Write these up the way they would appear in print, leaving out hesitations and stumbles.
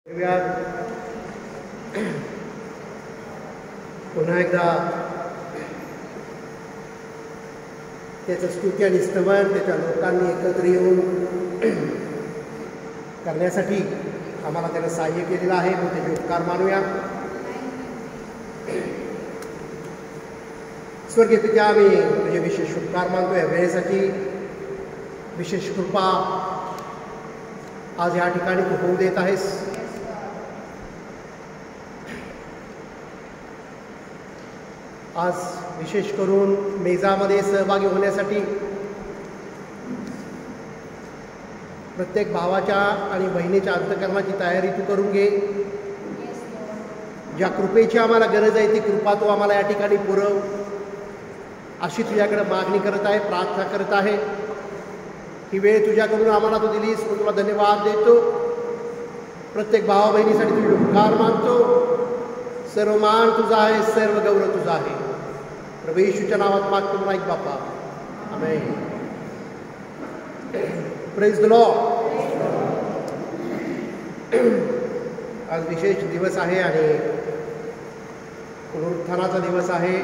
पुन्हा एकदा त्याचं स्तुती आणि स्तवन त्याच्या लोकांनी एकत्र येऊन करण्यासाठी आम्हाला त्यानं सहाय्य केलेलं आहे. मग त्याचे उपकार मानूया. स्वर्गीय पित्या, आम्ही तुझे विशेष उपकार मानतो या वेळेसाठी. विशेष कृपा आज या ठिकाणी तू होऊ देत आहेस. आज विशेष करून मेजामध्ये सहभागी होण्यासाठी प्रत्येक भावाच्या आणि बहिणीच्या अंतःकरणाची तयारी तू करून घे. ज्या कृपेची आम्हाला गरज आहे ती कृपा तू आम्हाला या ठिकाणी पुरव अशी तुझ्याकडे मागणी करत आहे, प्रार्थना करत आहे. ही वेळ तुझ्याकडून आम्हाला तू दिलीस, मी तुला धन्यवाद देतो. प्रत्येक भावा बहिणीसाठी तुझे उपकार मानतो. सर्व मान तुझा आहे, सर्व गौरव तुझा आहे. प्रभू येशूच्या नावात मागतो म्हणा एक बापा, आमेन. Praise the Lord. आज विशेष दिवस आहे आणि पुनरुत्थानाचा दिवस आहे.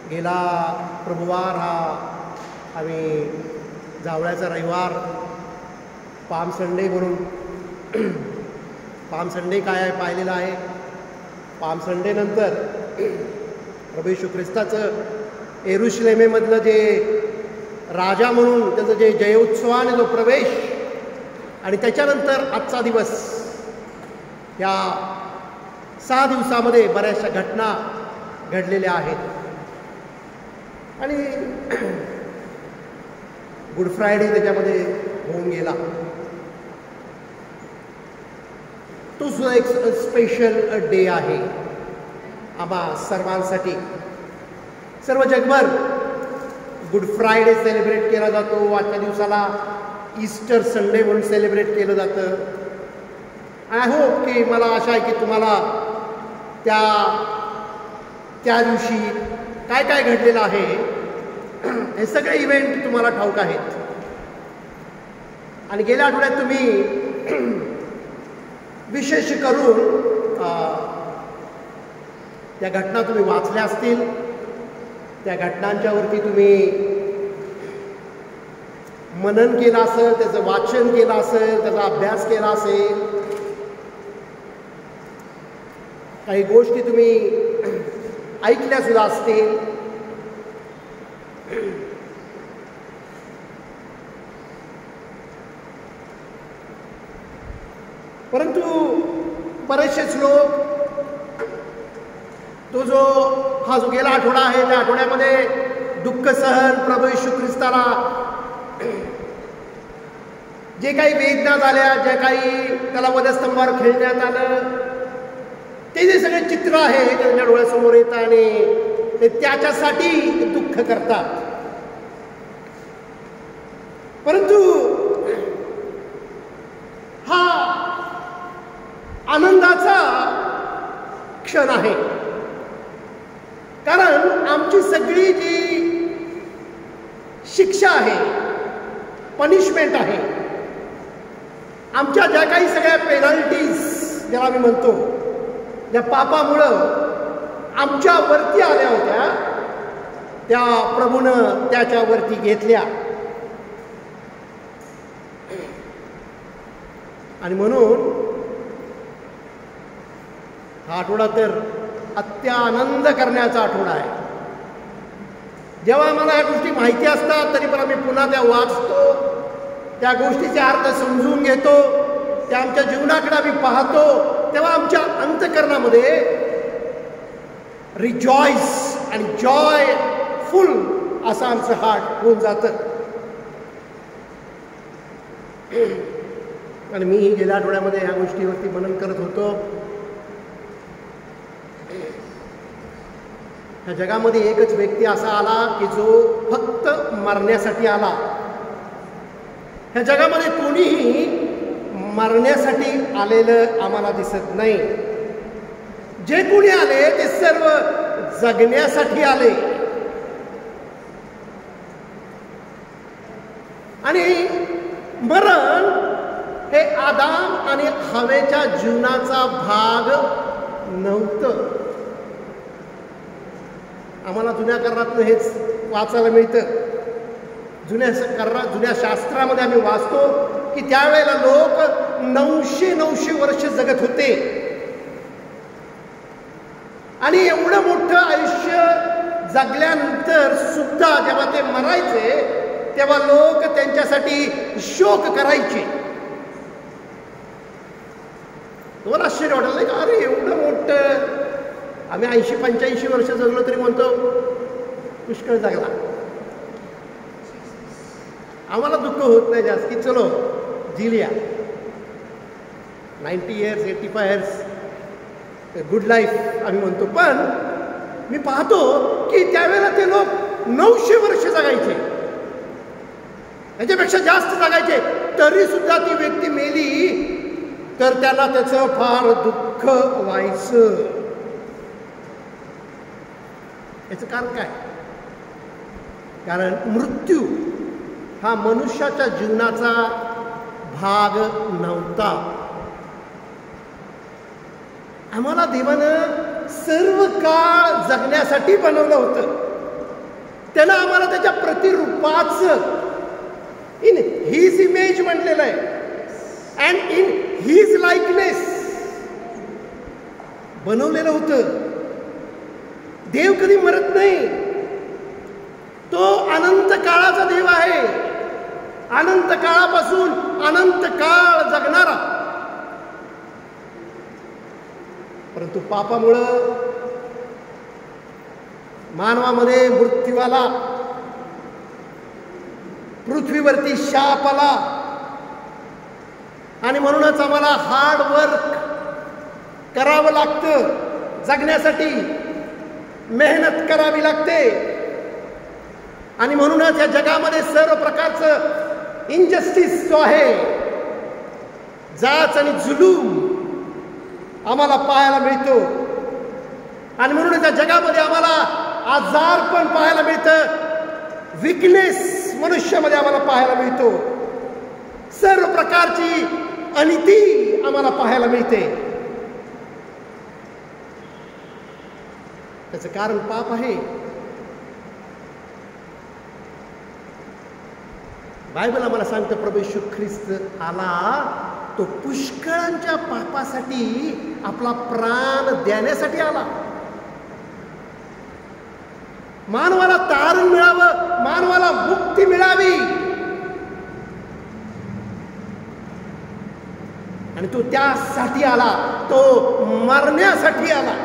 गेला प्रभुवार हा आम्ही जावळ्याचा रविवार पाम संडे म्हणून पाम संडे काय आहे पाहिलेलं आहे. पाम संडे नंतर प्रभू येशू ख्रिस्ताचं येरुशलेमेमधलं जे राजा म्हणून त्याचं जे जयोत्सवाने जो प्रवेश आणि त्याच्यानंतर आजचा दिवस, या 6 दिवसामध्ये बऱ्याचशा घटना घडलेल्या आहेत. आणि गुड फ्रायडे त्याच्यामध्ये होऊन गेला. तो सुद्धा एक स्पेशल डे आहे आम्हा सर्वांसाठी. सर्व जगभर गुड फ्रायडे सेलिब्रेट केला जातो. आजच्या दिवसाला ईस्टर संडे म्हणून सेलिब्रेट केलं जातं. आय होप की मला आशा आहे की तुम्हाला त्या दिवशी काय काय घडलेलं आहे हे सगळे इव्हेंट तुम्हाला ठाऊक आहेत. आणि गेल्या आठवड्यात तुम्ही विशेष करून त्या घटना तुम्ही वाचल्या असतील. त्या घटनांच्यावरती तुम्ही मनन केलं असेल, त्याचं वाचन केलं असेल, त्याचा अभ्यास केला असेल. काही गोष्टी तुम्ही ऐकल्या सुद्धा असतील. परंतु बरेचसेच लोक हा जो गेला आठवडा आहे त्या आठवड्यामध्ये दुःख सहन प्रभू येशू ख्रिस्ताला जे काही वेदना झाल्या, जे काही त्याला वधस्तंभावर खेळण्यात आलं, ते जे सगळे चित्र आहे त्यांच्या डोळ्यासमोर येतं आणि ते त्याच्यासाठी दुःख करतात. परंतु हा आनंदाचा क्षण आहे. कारण आमची सगळी जी शिक्षा आहे, पनिशमेंट आहे, आमच्या ज्या काही सगळ्या पेनल्टीज ज्याला आम्ही म्हणतो, ज्या पापामुळं आमच्यावरती आल्या होत्या, त्या प्रभूनं त्याच्यावरती घेतल्या. आणि म्हणून हा आठवडा तर अत्यानंद करण्याचा आठवडा आहे. जेव्हा आम्हाला या गोष्टी माहिती असतात तरी पण आम्ही पुन्हा त्या वाचतो, त्या गोष्टीचे अर्थ समजून घेतो, त्या आमच्या जीवनाकडे आम्ही पाहतो, तेव्हा आमच्या अंतःकरणामध्ये रिजॉईस आणि जॉय फुल असं आमचं हार्ट होऊन जातं. आणि मी गेल्या आठवड्यामध्ये ह्या गोष्टीवरती मनन करत होतो. ह्या जगामध्ये एकच व्यक्ती असा आला की जो फक्त मरण्यासाठी आला. ह्या जगामध्ये कोणीही मरण्यासाठी आलेलं आम्हाला दिसत नाही. जे कोणी आले ते सर्व जगण्यासाठी आले. आणि मरण हे आदाम आणि हवेच्या जीवनाचा भाग नव्हतं. आम्हाला जुन्या करारातनं हेच वाचायला मिळतं. जुन्या शास्त्रामध्ये आम्ही वाचतो की त्यावेळेला लोक 900 वर्ष जगत होते आणि एवढं मोठं आयुष्य जगल्यानंतर सुद्धा जेव्हा ते मरायचे तेव्हा लोक त्यांच्यासाठी शोक करायचे. तुम्हाला आश्चर्य वाटलं नाही का? अरे एवढं मोठं, आम्ही 80-85 वर्ष जगलो तरी म्हणतो पुष्कळ जगला. आम्हाला दुःख होत नाही जास्त की चलो जिलिया 90 इयर्स 85 इयर्स गुड लाईफ आम्ही म्हणतो. पण मी पाहतो की त्यावेळेला ते लोक 900 वर्ष जगायचे, त्याच्यापेक्षा जास्त जगायचे, तरी सुद्धा ती व्यक्ती मेली तर त्याला त्याचं फार दुःख व्हायचं. याचं कारण काय? कारण मृत्यू हा मनुष्याच्या जीवनाचा भाग नव्हता. आम्हाला देवानं सर्व काळ जगण्यासाठी बनवलं होतं. त्यानं आम्हाला त्याच्या प्रतिरूपाचं इन हीज इमेज म्हटलेलं आहे अँड इन हीज लाईकनेस बनवलेलं होतं. देव कधी मरत नाही. तो अनंत काळाचा देव आहे, अनंत काळापासून अनंत काळ जगणारा. परंतु पापामुळं मानवामध्ये मृत्यू आला, पृथ्वीवरती शाप आला आणि म्हणूनच आम्हाला हार्ड वर्क करावं लागतं. जगण्यासाठी मेहनत करावी लागते आणि म्हणूनच या जगामध्ये सर्व प्रकारचं इनजस्टिस जो आहे, जाच आणि जुलूम आम्हाला पाहायला मिळतो. आणि म्हणूनच या जगामध्ये आम्हाला आजार पण पाहायला मिळतं, विकनेस मनुष्यामध्ये आम्हाला पाहायला मिळतो, सर्व प्रकारची अनिती आम्हाला पाहायला मिळते. त्याचं कारण पाप आहे. बायबल आम्हाला सांगतं प्रभू येशू ख्रिस्त आला तो पुष्कळांच्या पापासाठी आपला प्राण देण्यासाठी आला. मानवाला तारण मिळावं, मानवाला मुक्ती मिळावी आणि तो त्यासाठी आला, तो मरण्यासाठी आला.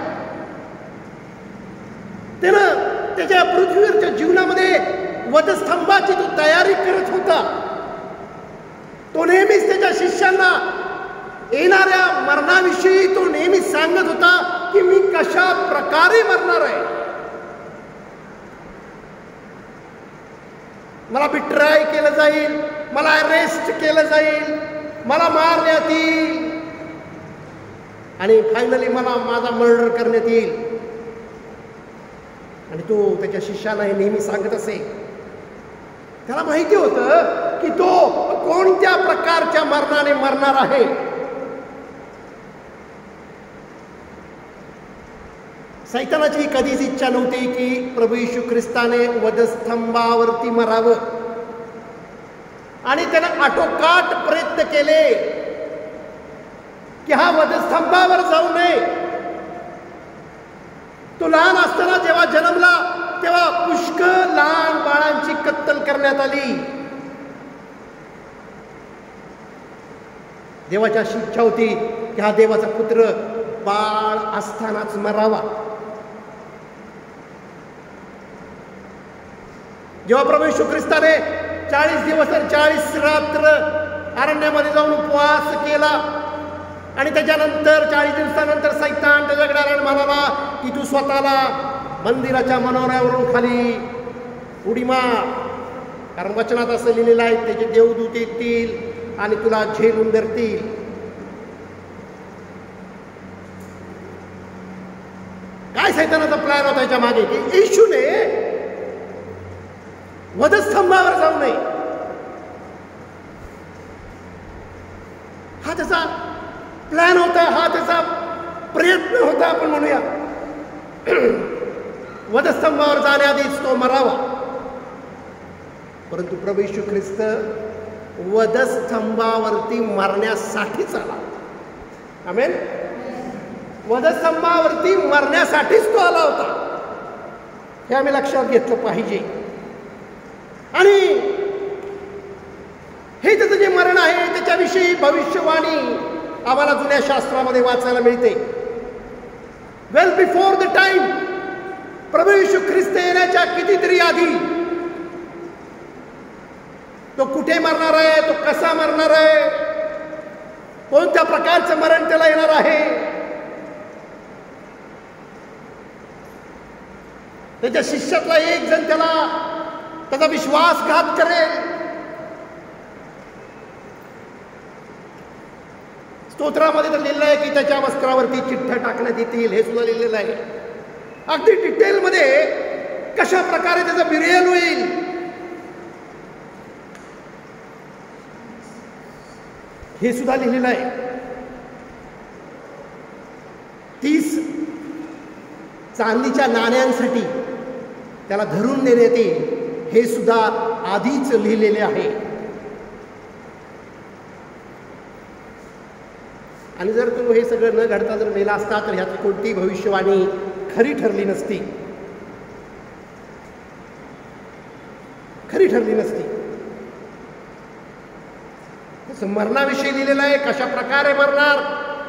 त्यानं त्याच्या पृथ्वीवरच्या जीवनामध्ये वधस्तंभाची तो तयारी करत होता. तो नेहमीच त्याच्या शिष्यांना येणाऱ्या मरणाविषयी तो नेहमीच सांगत होता की मी कशा प्रकारे मरणार आहे. मला बिट्राय केलं जाईल, मला अरेस्ट केलं जाईल, मला मारण्यात येईल आणि फायनली मला माझा मर्डर करण्यात येईल. आणि तो त्याच्या शिष्याला हे नेहमी सांगत असे. त्याला माहिती होतं की तो कोणत्या प्रकारच्या मरणाने मरणार आहे. सैतानाची कधीच इच्छा नव्हती की प्रभू येशू ख्रिस्ताने वधस्तंभावरती मरावं आणि त्यानं आटोकाट प्रयत्न केले की हा वधस्तंभावर जाऊ नये. तो लहान असताना जेव्हा जन्मला तेव्हा पुष्कळ लहान बाळांची कत्तल करण्यात आली. देवाची अशी इच्छा होती की हा देवाचा पुत्र बाळ असतानाच मरावा. जेव्हा प्रभू येशू ख्रिस्ताने 40 दिवस आणि 40 रात्र अरण्यामध्ये जाऊन उपवास केला आणि त्याच्यानंतर 40 दिवसानंतर सैतान त्याच्याकडे आला आणि म्हणाला की तू स्वतःला मंदिराच्या मनोऱ्यावरून खाली उडी मार, कारण वचनात असं लिहिलेलं आहे त्याचे देवदूत येतील आणि तुला झेलून धरतील. काय सैतानाचा प्लॅन होता याच्या मागे की येशूने वधस्तंभावर जाऊ नये. हा त्याचा प्लॅन होता, हा त्याचा प्रयत्न होता. आपण म्हणूया वधस्तंभावर जाण्याआधीच तो मरावा. परंतु प्रभू येशू ख्रिस्त वधस्तंभावरती मरण्यासाठीच आला. आमेन. वधस्तंभावरती मरण्यासाठीच तो आला होता, हे आम्ही लक्षात घेतलं पाहिजे. आणि हे त्याचं जे मरण आहे त्याच्याविषयी भविष्यवाणी आम्हाला जुन्या शास्त्रामध्ये वाचायला मिळते. वेल बिफोर द टाइम, प्रभू येशू ख्रिस्त येण्याच्या कितीतरी आधी तो कुठे मरणार आहे, तो कसा मरणार आहे, कोणत्या प्रकारचं मरण त्याला येणार आहे, त्याच्या शिष्यातला एक जण त्याचा विश्वासघात करेल. स्तोत्रामध्ये तर लिहिलं आहे की त्याच्या वस्त्रावरती चिठ्ठ्या टाकण्यात येतील, हे सुद्धा लिहिलेलं आहे. अगदी डिटेलमध्ये कशा प्रकारे त्याचा बिरियल होईल हे सुद्धा लिहिलेलं आहे. 30 चांदीच्या नाण्यांसाठी त्याला धरून नेण्यात येईल, हे सुद्धा आधीच लिहिलेले आहे. आणि जर तो हे सगळं न घडता जर मेला असता तर ह्यात कोणती भविष्यवाणी खरी ठरली नसती, खरी ठरली नसती. त्याचं मरणाविषयी लिहिलेलं आहे, कशा प्रकारे मरणार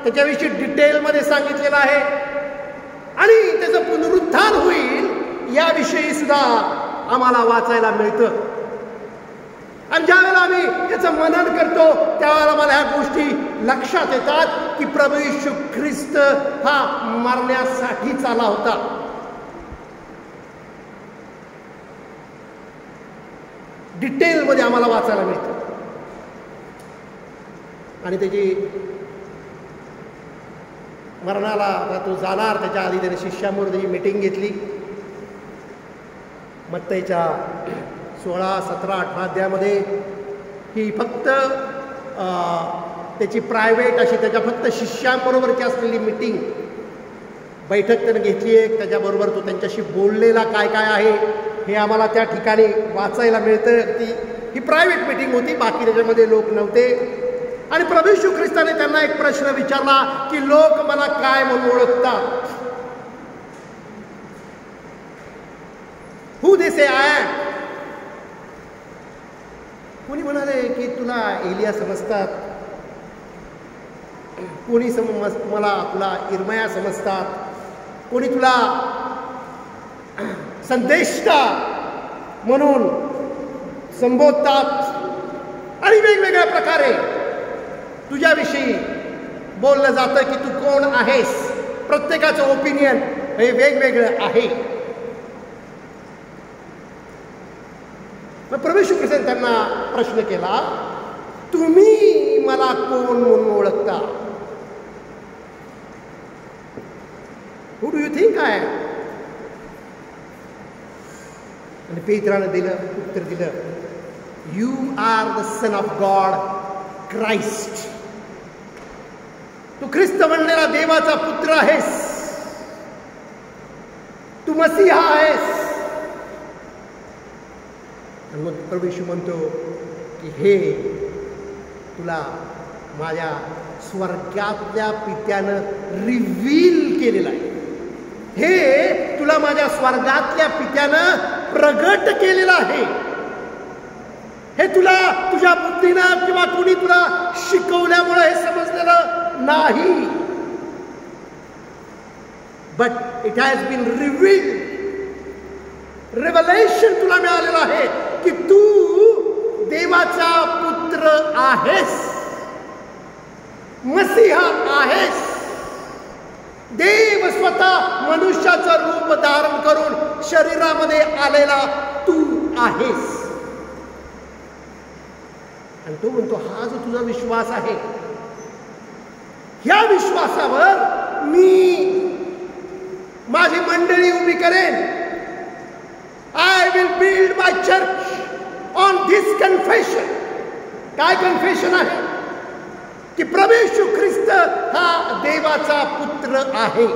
त्याच्याविषयी डिटेलमध्ये सांगितलेलं आहे. आणि त्याचं पुनरुत्थान होईल याविषयी सुद्धा आम्हाला वाचायला मिळतं. आणि ज्यावेळेला आम्ही याचं मनन करतो त्यावेळेला मला ह्या गोष्टी लक्षात येतात की प्रभू येशू ख्रिस्त हा मरण्यासाठीच आला होता. डिटेलमध्ये आम्हाला वाचायला मिळतं. आणि त्याची मरणाला तो जाणार त्याच्या आधी त्याने शिष्याबरोबर त्याची मीटिंग घेतली. मत्तईच्या 16, 17, 18 अध्यायामध्ये ही फक्त त्याची प्रायव्हेट अशी त्याच्या फक्त शिष्यांबरोबरची असलेली मीटिंग, बैठक त्यानं घेतली आहे. त्याच्याबरोबर तो त्यांच्याशी बोललेला काय काय आहे हे आम्हाला त्या ठिकाणी वाचायला मिळतं. ही प्रायव्हेट मीटिंग होती, बाकी त्याच्यामध्ये लोक नव्हते. आणि प्रभू येशू ख्रिस्ताने त्यांना एक प्रश्न विचारला की लोक मला काय म्हणून ओळखतात? हू दे से आय एम. कोणी म्हणाले की तुला एलिया समजतात, कोणी मला तुला इर्मया समजतात, कोणी तुला संदेष्टा म्हणून संबोधतात. आणि वेगवेगळ्या प्रकारे तुझ्याविषयी बोललं जातं की तू कोण आहेस. प्रत्येकाचं ओपिनियन हे वेगवेगळं आहे. मग प्रभू येशू ख्रिस्ताने त्यांना प्रश्न केला, तुम्ही मला कोण म्हणून ओळखता? Who do you think I am? आणि पेत्रानं उत्तर दिलं, you are the son of God, Christ. तू ख्रिस्त म्हणलेला देवाचा पुत्र आहेस, तू मसीहा आहेस. आणि मग प्रभू येशू म्हणतो की हे तुला माझ्या स्वर्गातल्या पित्यानं रिव्हील केलेलं आहे, हे तुला माझ्या स्वर्गातल्या पित्यानं प्रगट केलेलं आहे. हे तुला तुझ्या बुद्धीनं किंवा कुणी तुला शिकवल्यामुळे हे समजलेलं नाही. But it has been revealed, revelation तुला मिळालेलं आहे की तू देवाचा पुत्र आहेस, मसीहा आहेस. देव स्वतः मनुष्याचं रूप धारण करून शरीरामध्ये आलेला तू आहेस. आणि तो म्हणतो हा जो तुझा विश्वास आहे, ह्या विश्वासावर मी माझी मंडळी उभी करेन. I will build my church on this confession. काय कन्फेशन आहे? की प्रभू येशू ख्रिस्त हा देवाचा पुत्र आहे.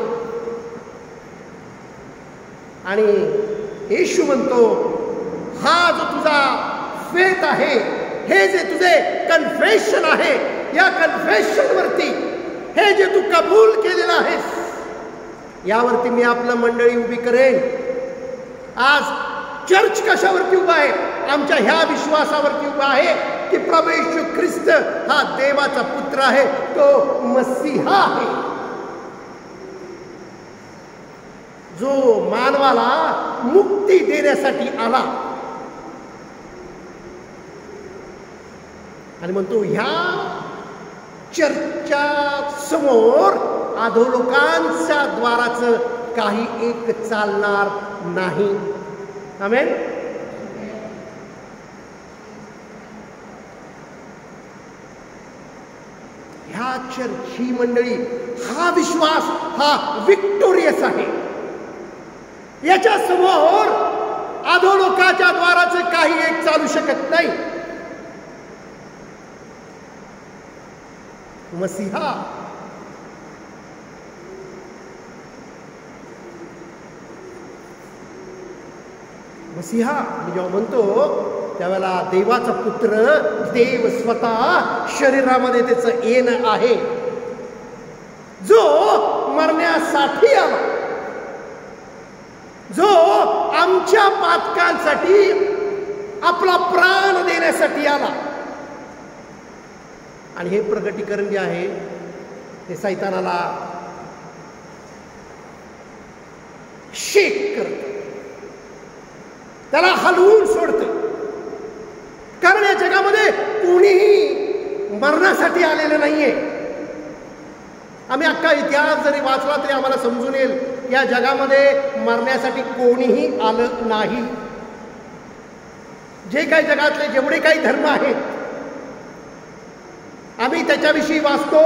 आणि येशू म्हणतो, हा जो तुझा फेथ आहे, हे जे तुझे कन्फेशन आहे, या कन्फेशन वरती हे जे तू कबूल केलेलं आहेस, यावरती मी आपलं मंडळी उभी करेन. आज चर्च कशावरती उभा आहे? आमच्या ह्या विश्वासावरती उभा आहे की प्रभू येशू ख्रिस्त हा देवाचा पुत्र आहे, तो मसीहा आहे, जो मानवाला मुक्ती देण्यासाठी आला. आणि म्हणतो ह्या चर्चच्या समोर अधोलोकांच्या द्वाराचं काही एक चालणार नाही. आमेन. ह्या चर्च ही मंडळी, हा विश्वास हा विक्टोरियस आहे. याच्या समोर अधोलोकाच्या द्वाराचं काही एक चालू शकत नाही. मसीहा मसीहा मी जेव्हा म्हणतो त्यावेळेला देवाचा पुत्र, देव स्वतः शरीरामध्ये त्याचं येणं आहे, जो मरण्यासाठी आला, जो आमच्या पातकांसाठी आपला प्राण देण्यासाठी आला. आणि हे प्रगटीकरण जे आहे ते सैतानाला शेक करतं, त्याला हलवून सोडतं. कारण या जगामध्ये कोणीही मरण्यासाठी आलेलं नाहीये. आम्ही अख्खा इतिहास जरी वाचला तरी आम्हाला समजून येईल, या जगामध्ये मरण्यासाठी कोणीही आलं नाही. जे काही जगातले जेवढे काही धर्म आहेत, आम्ही त्याच्याविषयी वाचतो.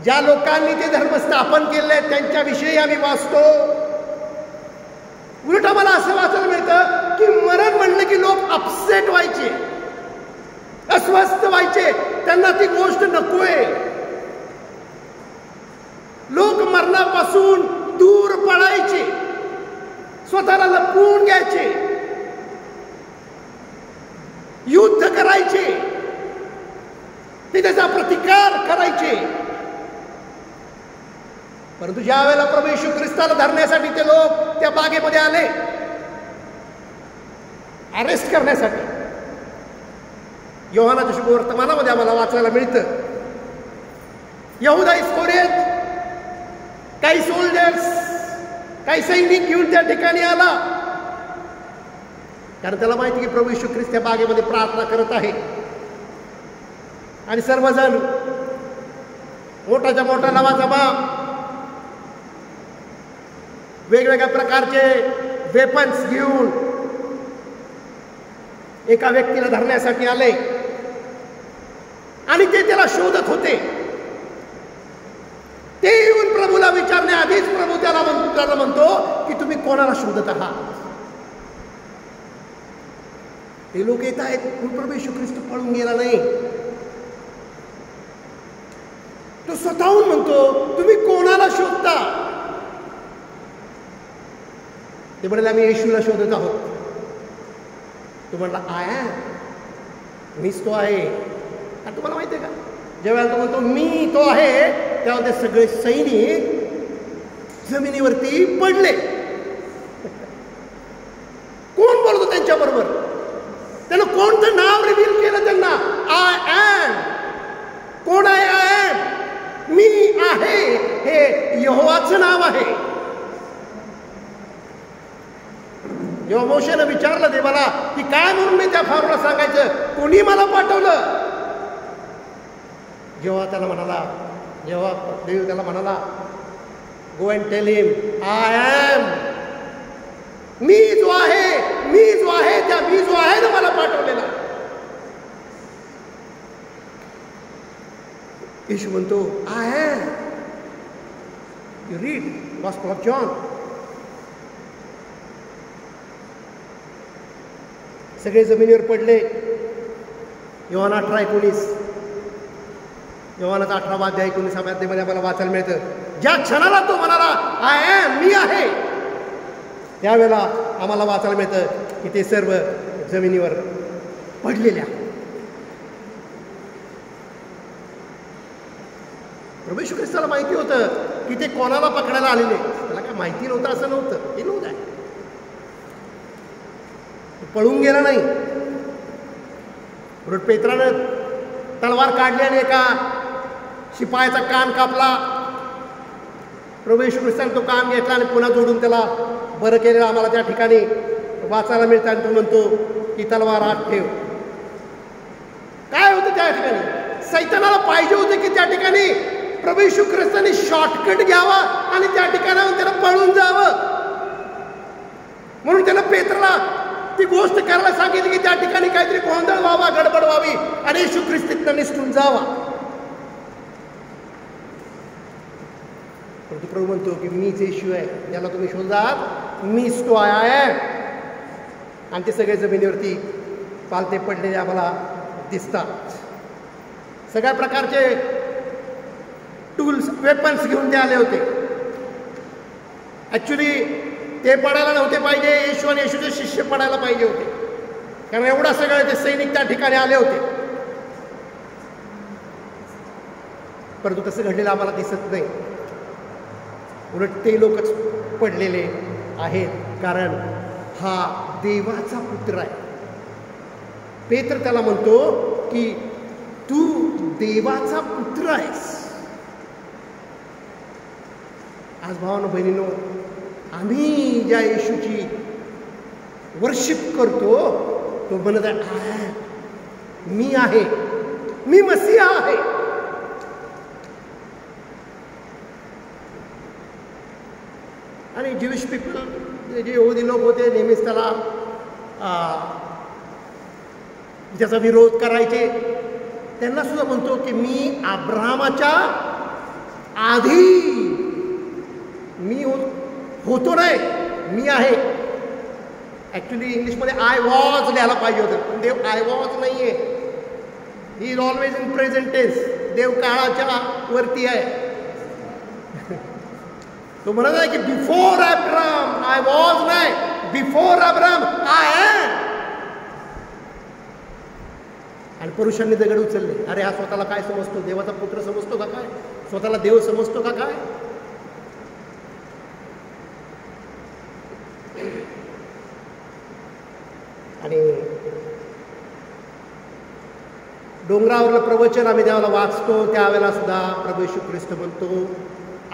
ज्या लोकांनी ते धर्म स्थापन केले त्यांच्याविषयी आम्ही वाचतो. उलट आम्हाला असं वाचायला मिळतं की मरण म्हणलं की लोक अपसेट व्हायचे, अस्वस्थ व्हायचे, त्यांना ती गोष्ट नकोय. लोक मरणापासून दूर पळायचे, स्वतःला लपवून घ्यायचे, युद्ध करायचे, ते त्याचा प्रतिकार करायचे. परंतु ज्या वेळेला प्रभू येशू ख्रिस्ताला धरण्यासाठी ते लोक त्या बागेमध्ये आले, अरेस्ट करण्यासाठी, योहानाच्या शुभवर्तमानामध्ये आम्हाला वाचायला मिळतं, यहुदा इस्करियोत काही सोल्जर्स, काही सैनिक घेऊन त्या ठिकाणी आला. कारण त्याला माहिती की प्रभू येशू ख्रिस्त त्या बागेमध्ये प्रार्थना करत आहे. आणि सर्वजण मोठाच्या मोठा नवाजमा, वेगवेगळ्या प्रकारचे वेपन्स घेऊन एका व्यक्तीला धरण्यासाठी आले. आणि ते त्याला शोधत होते. ते येऊन प्रभूला विचारण्याआधीच प्रभू त्याला म्हणतो की तुम्ही कोणाला शोधत आहात? ते लोक येत आहेत, प्रभू येशू ख्रिस्त पळून गेला नाही. तो स्वतःहून म्हणतो तुम्ही कोणाला शोधता? ते म्हणाले आम्ही येशूला शोधत आहोत. तो म्हणला आय एम, मीच तो आहे. आणि तुम्हाला माहिती आहे का, जेव्हा तो म्हणतो मी तो आहे, तेव्हा ते सगळे सैनिक जमिनीवरती पडले. कोण बोलतो त्यांच्या बरोबर? त्यानं कोणतं नाव रिव्हील केलं त्यांना? I am. कोण आहे आय एम? मी आहे. हे यहोवाचं नाव आहे. जेव्हा मोशेनं विचारलं देवाला की काय म्हणून मी त्या फारूला सांगायचं, कोणी मला पाठवलं? जेव्हा देव त्याला म्हणाला go and tell him I am, मी जो आहे त्या मी जो आहे ना मला पाठवलेला. येशू म्हणतो I am. You read gospel of John. सगळे जमिनीवर पडले. योहान 18:19. योहानाचा 18वा अध्याय 19व्या अध्यायामध्ये आम्हाला वाचायला मिळतं, ज्या क्षणाला तो म्हणाला आय एम, मी आहे, त्यावेळेला आम्हाला वाचायला मिळतं की ते सर्व जमिनीवर पडलेल्या. प्रभू येशू ख्रिस्ताला माहिती होतं की ते कोणाला पकडायला आलेले. त्याला काय माहिती नव्हतं असं नव्हतं, हे नव्हतं. पळून गेला नाही. उलट पेत्रानं तलवार काढली आणि एका शिपायाचा कान कापला. प्रभू येशू ख्रिस्ताने तो कान घेतला आणि पुन्हा जोडून त्याला बरं केलेलं आम्हाला त्या ठिकाणी वाचायला मिळतं. आणि तो म्हणतो की तलवार आत ठेव. काय होतं त्या ठिकाणी? सैतानाला पाहिजे होते की त्या ठिकाणी प्रभू येशू ख्रिस्ताने शॉर्टकट घ्यावा आणि त्या ठिकाणाहून त्याला पळून जावं. म्हणून त्यानं पेत्राला ती गोष्ट करायला सांगितली की त्या ठिकाणी काहीतरी गोंधळ व्हावा, गडबड व्हावी आणि येशू ख्रिस्त तिथनं निसटून जावा. परंतु प्रभू म्हणतो की मीच येशू आहे, ज्याला तुम्ही शोधात, मीच तो आहे. आणि ते सगळे जमिनीवरती पालते पडलेले आम्हाला दिसतात. सगळ्या प्रकारचे टूल्स, वेपन्स घेऊन ते आले होते. ॲक्च्युली ते पडायला नव्हते पाहिजे, येशू आणि येशूचे शिष्य पडायला पाहिजे होते, कारण एवढा सगळे ते सैनिक त्या ठिकाणी आले होते. परंतु तसं घडलेलं आम्हाला दिसत नाही. उलट ते लोकच पडलेले आहेत, कारण हा देवाचा पुत्र आहे. पेत्र त्याला म्हणतो की तू देवाचा पुत्र आहेस. आज भावांनो बहिणींनो, आम्ही ज्या येशूची वर्शिप करतो तो म्हणत आहे मी आहे, मी मसीहा आहे. आणि ज्यूइश पीपल, जे यहुदी लोक होते, नेहमीच त्याला त्याचा विरोध करायचे. त्यांना सुद्धा म्हणतो की मी अब्राहमाच्या आधी मी होतो नाही, मी आहे. ॲक्च्युली इंग्लिशमध्ये आय वॉज लिहायला पाहिजे होतं, पण देव आय वॉज नाही आहे. He is always in present tense. देव काळाच्या वरती आहे. तो म्हणत आहे की बिफोर अब्राहम आय वॉज नाही, बिफोर अब्राहम आय एम. आणि पुरुषांनी दगड उचलले. अरे हा स्वतःला काय समजतो? देवाचा पुत्र समजतो का काय? स्वतःला देव समजतो का काय? आणि डोंगरावरलं प्रवचन आम्ही त्यावेळेला वाचतो, त्यावेळेला सुद्धा प्रभू येशू ख्रिस्त म्हणतो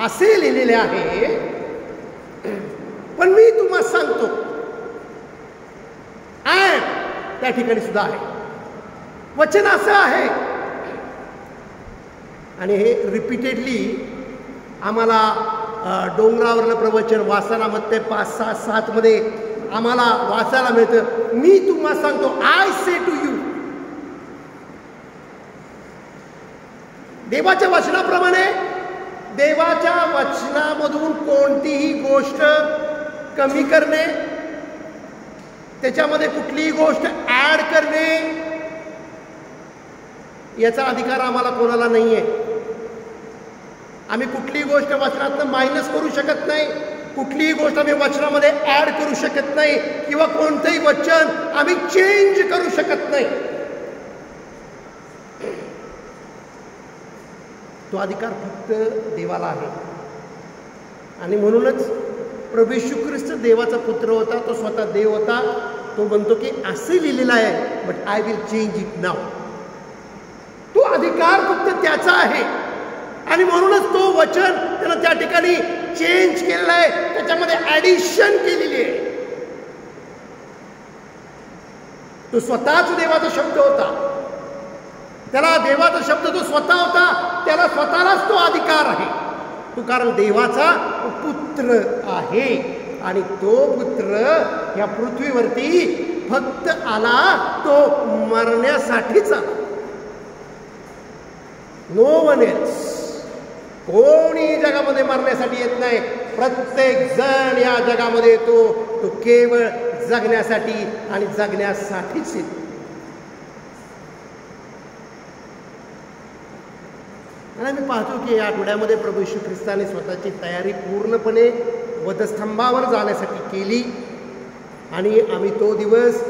असे लिहिलेले आहे, पण मी तुम्हाला सांगतो आहे. त्या ठिकाणी सुद्धा आहे. वचन असं आहे. आणि हे रिपीटेडली आम्हाला डोंगरावरलं प्रवचन वाचताना मत्ते 5, 6, 7 मध्ये आम्हाला वाचायला मिळतं. मी तुम्हाला सांगतो, आय से टू यू. देवाच्या वचनाप्रमाणे, देवाच्या वचनामधून कोणतीही गोष्ट कमी करणे, त्याच्यामध्ये कुठलीही गोष्ट ऍड करणे, याचा अधिकार आम्हाला कोणाला नाही आहे. आम्ही कुठलीही गोष्ट वचनातनं मायनस करू शकत नाही, कुठलीही गोष्ट आम्ही वचनामध्ये ऍड करू शकत नाही, किंवा कोणतंही वचन आम्ही चेंज करू शकत नाही. तो अधिकार फक्त देवाला आहे. आणि म्हणूनच प्रभू येशू ख्रिस्त देवाचा पुत्र होता, तो स्वतः देव होता. तो म्हणतो की असे लिहिलेलं आहे, but I will change it नाव. तो अधिकार फक्त त्याचा आहे. आणि म्हणूनच तो वचन त्यानं त्या ठिकाणी चेंज केलेलं आहे, त्याच्यामध्ये ॲडिशन केलेली आहे. तो स्वतःच देवाचा शब्द होता. त्याला देवाचा शब्द तो स्वतः होता, त्याला स्वतःलाच तो अधिकार आहे. तो कारण देवाचा पुत्र आहे. आणि तो पुत्र या पृथ्वीवरती फक्त आला तो मरण्यासाठीच आला. No one else. कोणी जगामध्ये मरण्यासाठी येत नाही. प्रत्येक जण या जगामध्ये येतो तो केवळ जगण्यासाठी आणि जगण्यासाठीच येतो. आणि आम्ही पाहतो की या आठवड्यामध्ये प्रभू येशू ख्रिस्ताने स्वतःची तयारी पूर्णपणे वधस्तंभावर जाण्यासाठी केली आणि आम्ही तो दिवस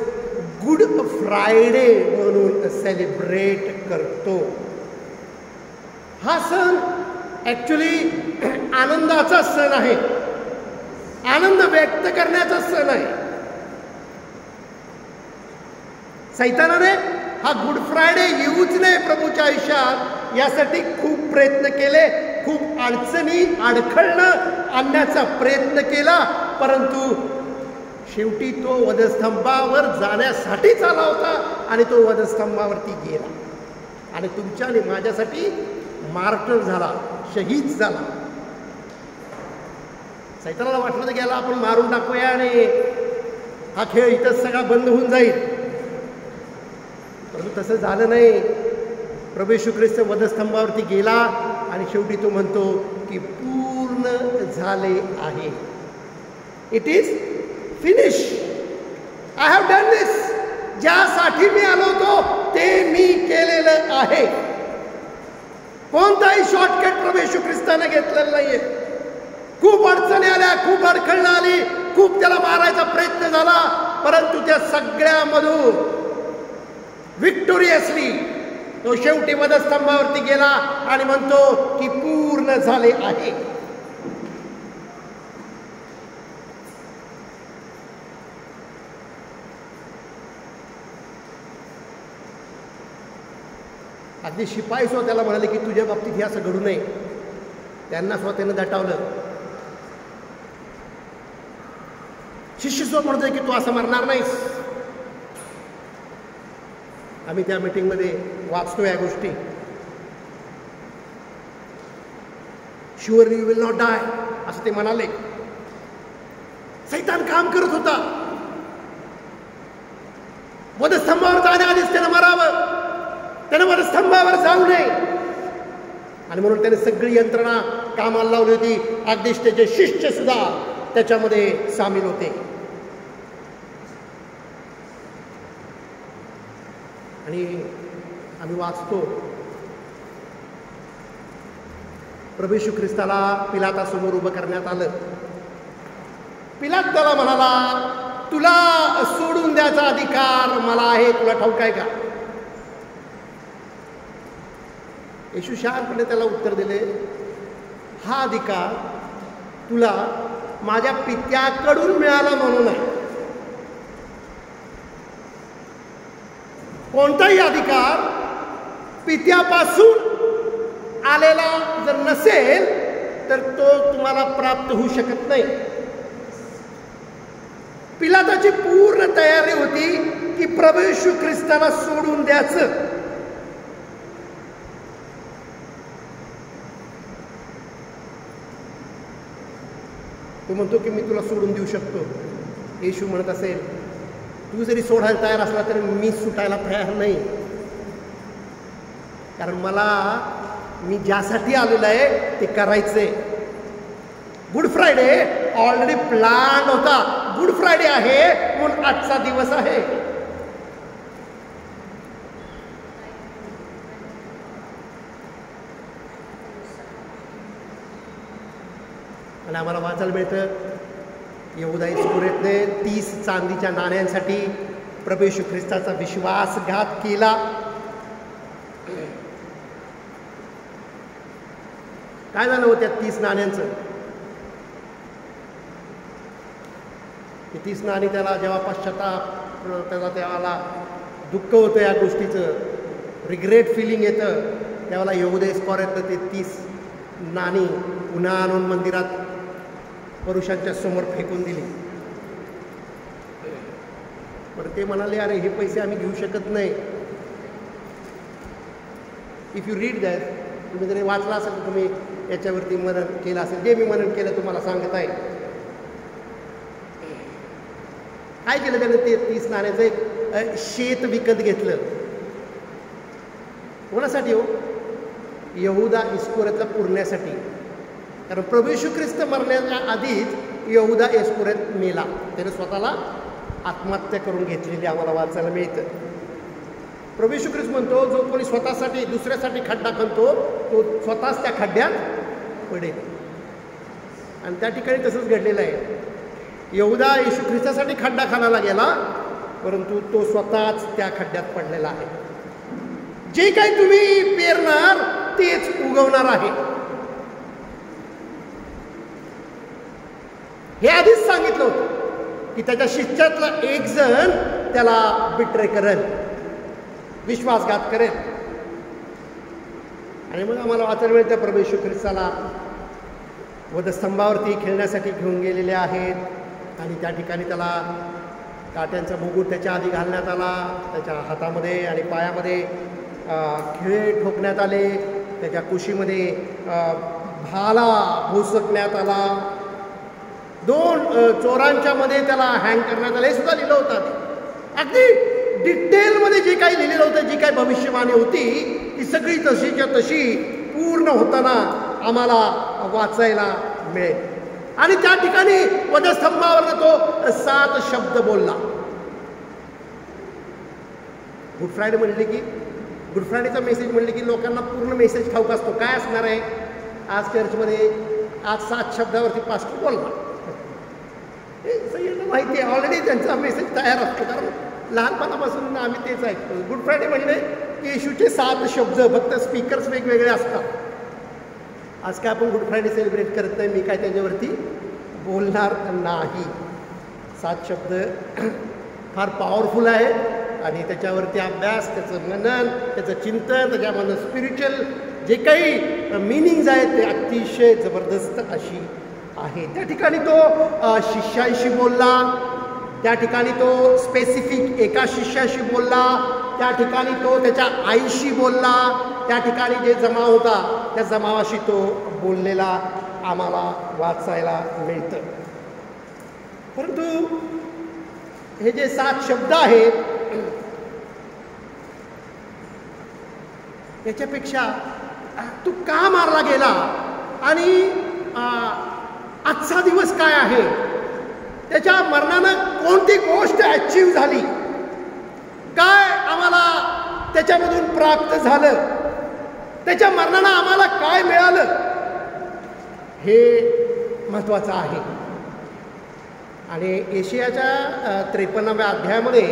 गुड फ्रायडे म्हणून सेलिब्रेट करतो. हा सण ॲक्च्युली आनंदाचा सण आहे, आनंद व्यक्त करण्याचा सण आहे. सैतानाने हा गुड फ्रायडे येऊच नये प्रभूच्या आयुष्यात यासाठी खूप प्रयत्न केले, खूप अडचणी अडखळणं आणण्याचा प्रयत्न केला, परंतु शेवटी तो वधस्तंभावर जाण्यासाठीच आला होता आणि तो वधस्तंभावरती गेला आणि तुमच्या आणि माझ्यासाठी मार्टर झाला, शहीद झाला. सैतानाला वाटलं तर गेला आपण मारून टाकूया आणि हा खेळ इथंच सगळा बंद होऊन जाईल, परंतु तसं झालं नाही. प्रभू येशू ख्रिस्त वधस्तंभावरती गेला आणि शेवटी तो म्हणतो की पूर्ण झाले आहे. It is finish. I have done this. ज्यासाठी मी आलो होतो ते मी केलेलं आहे. कोणताही शॉर्टकट प्रभू येशू ख्रिस्ताने घेतलेला नाहीये. खूप अडचणी आल्या, खूप अडखळणं आली, खूप त्याला मारायचा प्रयत्न झाला, परंतु त्या सगळ्यामधून विक्टोरियसली तो शेवटी वधस्तंभावरती गेला आणि म्हणतो की पूर्ण झाले आहे. अगदी शिपाई स्वतः त्याला म्हणाले की तुझ्या बाबतीत हे असं घडू नये. त्यांना स्वतःने दटावलं. शिष्य स्वतः म्हणतोय की तू असं मरणार नाहीस. आम्ही त्या मीटिंगमध्ये वाचतो या गोष्टी. शुअर यू विल नॉट डाय असं ते म्हणाले. सैतान काम करत होता. वधस्तंभावर जाण्याआधीच त्यानं मरावं, त्यानं वधस्तंभावर जाऊ नये आणि म्हणून त्याने सगळी यंत्रणा कामाला लावली होती. अगदी त्याचे शिष्य सुद्धा त्याच्यामध्ये सामील होते. आणि आम्ही वाचतो प्रभू येशू ख्रिस्ताला पिलातासमोर उभं करण्यात आलं. पिलात त्याला म्हणाला, तुला सोडून द्यायचा अधिकार मला आहे, तुला ठाऊक आहे का? येशू शांतपणे त्याला उत्तर दिले, हा अधिकार तुला माझ्या पित्याकडून मिळाला म्हणून आहे. कोणताही अधिकार पित्यापासून आलेला जर नसेल तर तो तुम्हाला प्राप्त होऊ शकत नाही. पिलाताची पूर्ण तयारी होती की प्रभू येशू ख्रिस्ताला सोडून द्यायचं. तो म्हणतो की मी तुला सोडून देऊ शकतो. येशू म्हणत असेल, तू जरी सोडायला तयार असला तरी मी सुटायला तयार नाही, कारण मी ज्यासाठी आलेलं आहे ते करायचंय. गुड फ्रायडे ऑलरेडी प्लॅन होता. गुड फ्रायडे आहे म्हणून आजचा दिवस आहे. आणि आम्हाला वाचायला मिळतं यहूदा इस्करियोतने 30 चांदीच्या नाण्यांसाठी प्रभू येशू ख्रिस्ताचा विश्वासघात केला. काय झालं हो त्या 30 नाण्यांचं? ती 30 नाणी त्याला जेव्हा पश्चाताप त्याला दुःख होतं या गोष्टीचं, रिग्रेट फिलिंग येतं, त्यावेळेला यहूदा इस्करियोतने ते 30 नाणी पुन्हा आणून मंदिरात पुरुषांच्या समोर फेकून दिली. पण ते म्हणाले, अरे हे पैसे आम्ही घेऊ शकत नाही. इफ यू रीड दॅट, तुम्ही जरी वाचला असेल तर तुम्ही याच्यावरती मनन केलं असेल. जे मी मनन केलं तुम्हाला सांगत आहे. काय केलं त्याने? ते 30 नाण्याचं एक शेत विकत घेतलं. कोणासाठी हो? यहूदा इस्करियोतला पुरण्यासाठी. कारण प्रभू येशू ख्रिस्त मरण्याच्या आधीच यहूदा इस्करियोत मेला. त्याने स्वतःला आत्महत्या करून घेतलेली आम्हाला वाचायला मिळतं. प्रभू येशू ख्रिस्त म्हणतो, जो कोणी स्वतःसाठी दुसऱ्यासाठी खड्डा खणतो तो स्वतःच त्या खड्ड्यात पडेल. आणि त्या ठिकाणी तसंच घडलेलं आहे. यहूदा येशू ख्रिस्तासाठी खड्डा खानाला गेला, परंतु तो स्वतःच त्या खड्ड्यात पडलेला आहे. जे काही तुम्ही पेरणार तेच उगवणार आहे, हे आधीच सांगितलं होतं की त्याच्या शिष्यातला एक जण त्याला बिट्रे करेल, विश्वासघात करेल. आणि मग आम्हाला वाचायला मिळतं प्रभू येशू ख्रिस्ताला वधस्तंभावरती खेळण्यासाठी घेऊन गेलेले आहेत आणि त्या ठिकाणी त्याला काट्यांचा मुकुट त्याच्या आधी घालण्यात आला, त्याच्या हातामध्ये आणि पायामध्ये खिळे ठोकण्यात आले, त्याच्या कुशीमध्ये भाला भोसकण्यात आला, 2 चोरांच्या मध्ये त्याला हँग करण्यात आले. हे सुद्धा लिहिलं होतं. अगदी डिटेलमध्ये जे काही लिहिलेलं होतं, जी काही भविष्यवाणी होती ती सगळी तशीच्या तशी पूर्ण होताना आम्हाला वाचायला मिळेल. आणि त्या ठिकाणी वधस्तंभावरनं तो 7 शब्द बोलला. गुड फ्रायडे म्हणले की गुड फ्रायडेचा मेसेज म्हणले की लोकांना पूर्ण मेसेज ठाऊक असतो. काय असणार आहे आज चर्चमध्ये? आज 7 शब्दावरती पास्टर बोलला. हे सगळ्यांना माहिती आहे, ऑलरेडी त्यांचा मेसेज तयार असतो, कारण लहानपणापासून आम्ही तेच ऐकतो. गुड फ्रायडे म्हणले की येशूचे 7 शब्द, फक्त स्पीकर्स वेगवेगळे असतात. आज काय आपण गुड फ्रायडे सेलिब्रेट करत नाही, मी काय त्याच्यावरती बोलणार नाही. 7 शब्द फार पॉवरफुल आहे आणि त्याच्यावरती अभ्यास, त्याचं मनन, त्याचं चिंतन, त्याच्यामधनं स्पिरिच्युअल जे काही मिनिंग्ज आहेत ते अतिशय जबरदस्त अशी आहे. त्या ठिकाणी तो शिष्याशी बोलला, त्या ठिकाणी तो स्पेसिफिक एका शिष्याशी बोलला, त्या ठिकाणी तो त्याच्या आईशी बोलला, त्या ठिकाणी जे जमाव होता त्या जमावाशी तो बोललेला आम्हाला वाचायला मिळतं. परंतु हे जे 7 शब्द आहेत याच्यापेक्षा तू का मारला गेला आणि आजचा दिवस काय आहे, त्याच्या मरणानं कोणती गोष्ट अचीव झाली, काय आम्हाला त्याच्यामधून प्राप्त झालं, त्याच्या मरणानं आम्हाला काय मिळालं, हे महत्त्वाचं आहे. आणि यशायाच्या 53व्या अध्यायामध्ये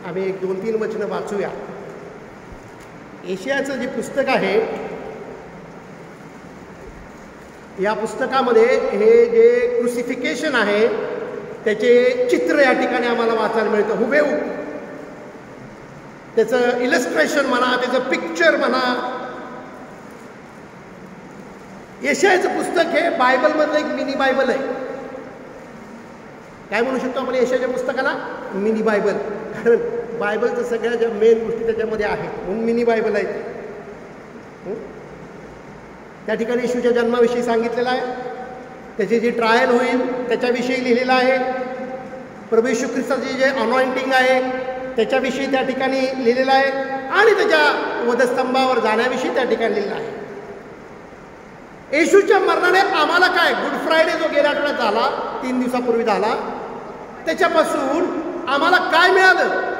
आम्ही 1-2-3 वचनं वाचूया. यशायाचं जे पुस्तक आहे या पुस्तकामध्ये हे जे क्रुसिफिकेशन आहे त्याचे चित्र या ठिकाणी आम्हाला वाचायला मिळतं. हुबेहूब त्याचं इलस्ट्रेशन म्हणा, त्याचं पिक्चर म्हणा. यशायाचं पुस्तक हे बायबलमधलं एक मिनी बायबल आहे. काय म्हणू शकतो आपण यशायाच्या पुस्तकाला? Mini Bible. कारण बायबलचं सगळ्या ज्या मेन गोष्टी त्याच्यामध्ये आहेत म्हणून मिनी बायबल आहे. त्या ठिकाणी येशूच्या जन्माविषयी सांगितलेलं आहे, त्याची जी ट्रायल होईल त्याच्याविषयी लिहिलेलं आहे, प्रभू येशू ख्रिस्ताची जे अनॉइंटिंग आहे त्याच्याविषयी त्या ठिकाणी लिहिलेलं आहे आणि त्याच्या वधस्तंभावर जाण्याविषयी त्या ठिकाणी लिहिलेलं आहे. येशूच्या मरणाने आम्हाला काय, गुड फ्रायडे जो गेल्या आठवड्यात झाला, 3 दिवसापूर्वी झाला, त्याच्यापासून आम्हाला काय मिळालं?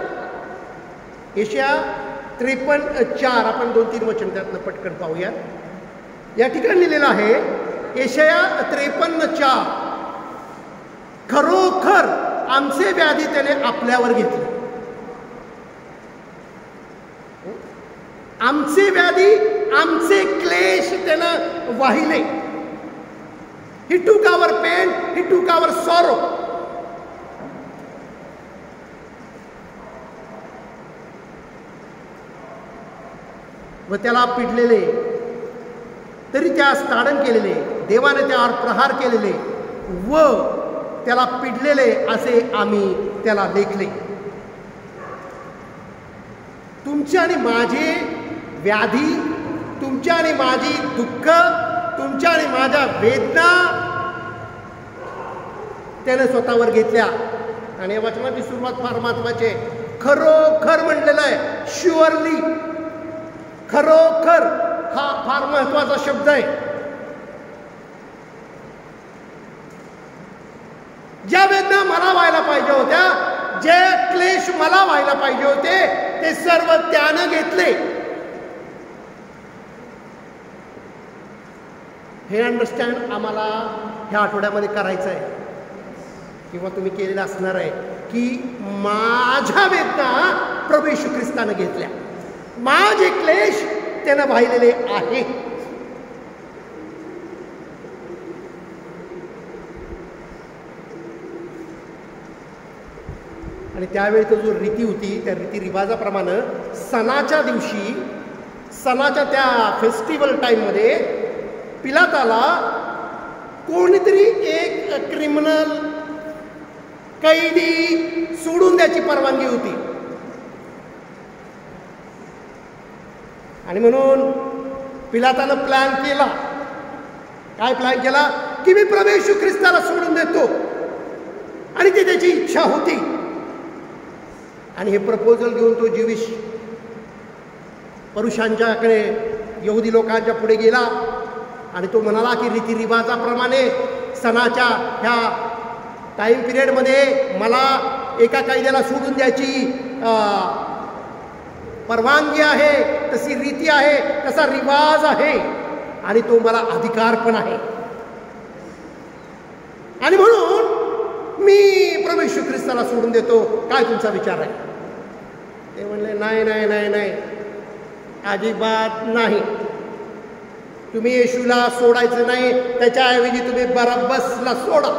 यशाया 53:4 आपण 2-3 वचन त्यातनं पटकन पाहूया. या ठिकाणी लिहिलेलं आहे यशाया 53:4, खरोखर आमचे व्याधी त्याने आपल्यावर घेतले. आमचे व्याधी, आमचे क्लेश त्यानं वाहिले. ही टूक आवर पेन, ही टूक आवर सॉरो. व त्याला पिडलेले, तरी त्यास ताडण केलेले, देवाने त्यावर प्रहार केलेले व त्याला पिडलेले असे आम्ही त्याला लेखले. तुमचे आणि माझे व्याधी, तुमच्या आणि माझी दुःख, तुमच्या आणि माझ्या वेदना त्याने स्वतःवर घेतल्या. आणि या वचनाची सुरुवात फार महत्वाची आहे. खरोखर म्हणलेलं आहे, शुअरली. खरोखर हा फार महत्वाचा शब्द आहे. ज्या वेदना मला व्हायला पाहिजे होत्या, जे क्लेश मला व्हायला पाहिजे होते, ते सर्व त्यानं घेतले. हे अंडरस्टँड आम्हाला ह्या आठवड्यामध्ये करायचं आहे, किंवा तुम्ही केलेलं असणार आहे, की माझ्या वेदना प्रभू येशू ख्रिस्तानं घेतल्या, माझे क्लेश त्यानं वाहिलेले आहे. आणि त्यावेळी जो रीती होती त्या रीतिरिवाजाप्रमाणे सणाच्या दिवशी, सणाच्या त्या फेस्टिवल टाईममध्ये पिलाताला कोणीतरी एक क्रिमिनल कैदी सोडून द्यायची परवानगी होती. आणि म्हणून पिलातानं प्लॅन केला. काय प्लॅन केला? की मी प्रभू येशू ख्रिस्ताला सोडून देतो. आणि ती त्याची इच्छा होती. आणि हे प्रपोजल घेऊन तो ज्यूइश पुरुषांच्याकडे, यहुदी लोकांच्या पुढे गेला आणि तो म्हणाला की रीतिरिवाजाप्रमाणे सणाच्या ह्या टाईम पिरियडमध्ये मला एका कैद्याला सोडून द्यायची परवानगी आहे, तशी रीती आहे, तसा रिवाज आहे, आणि तो मला अधिकार पण आहे. आणि म्हणून मी प्रभू येशू ख्रिस्ताला सोडून देतो. काय तुमचा विचार आहे? ते म्हणले नाही नाही नाही नाही, अजिबात नाही. तुम्ही येशूला सोडायचं नाही, त्याच्याऐवजी तुम्ही बरब्बसला सोडा.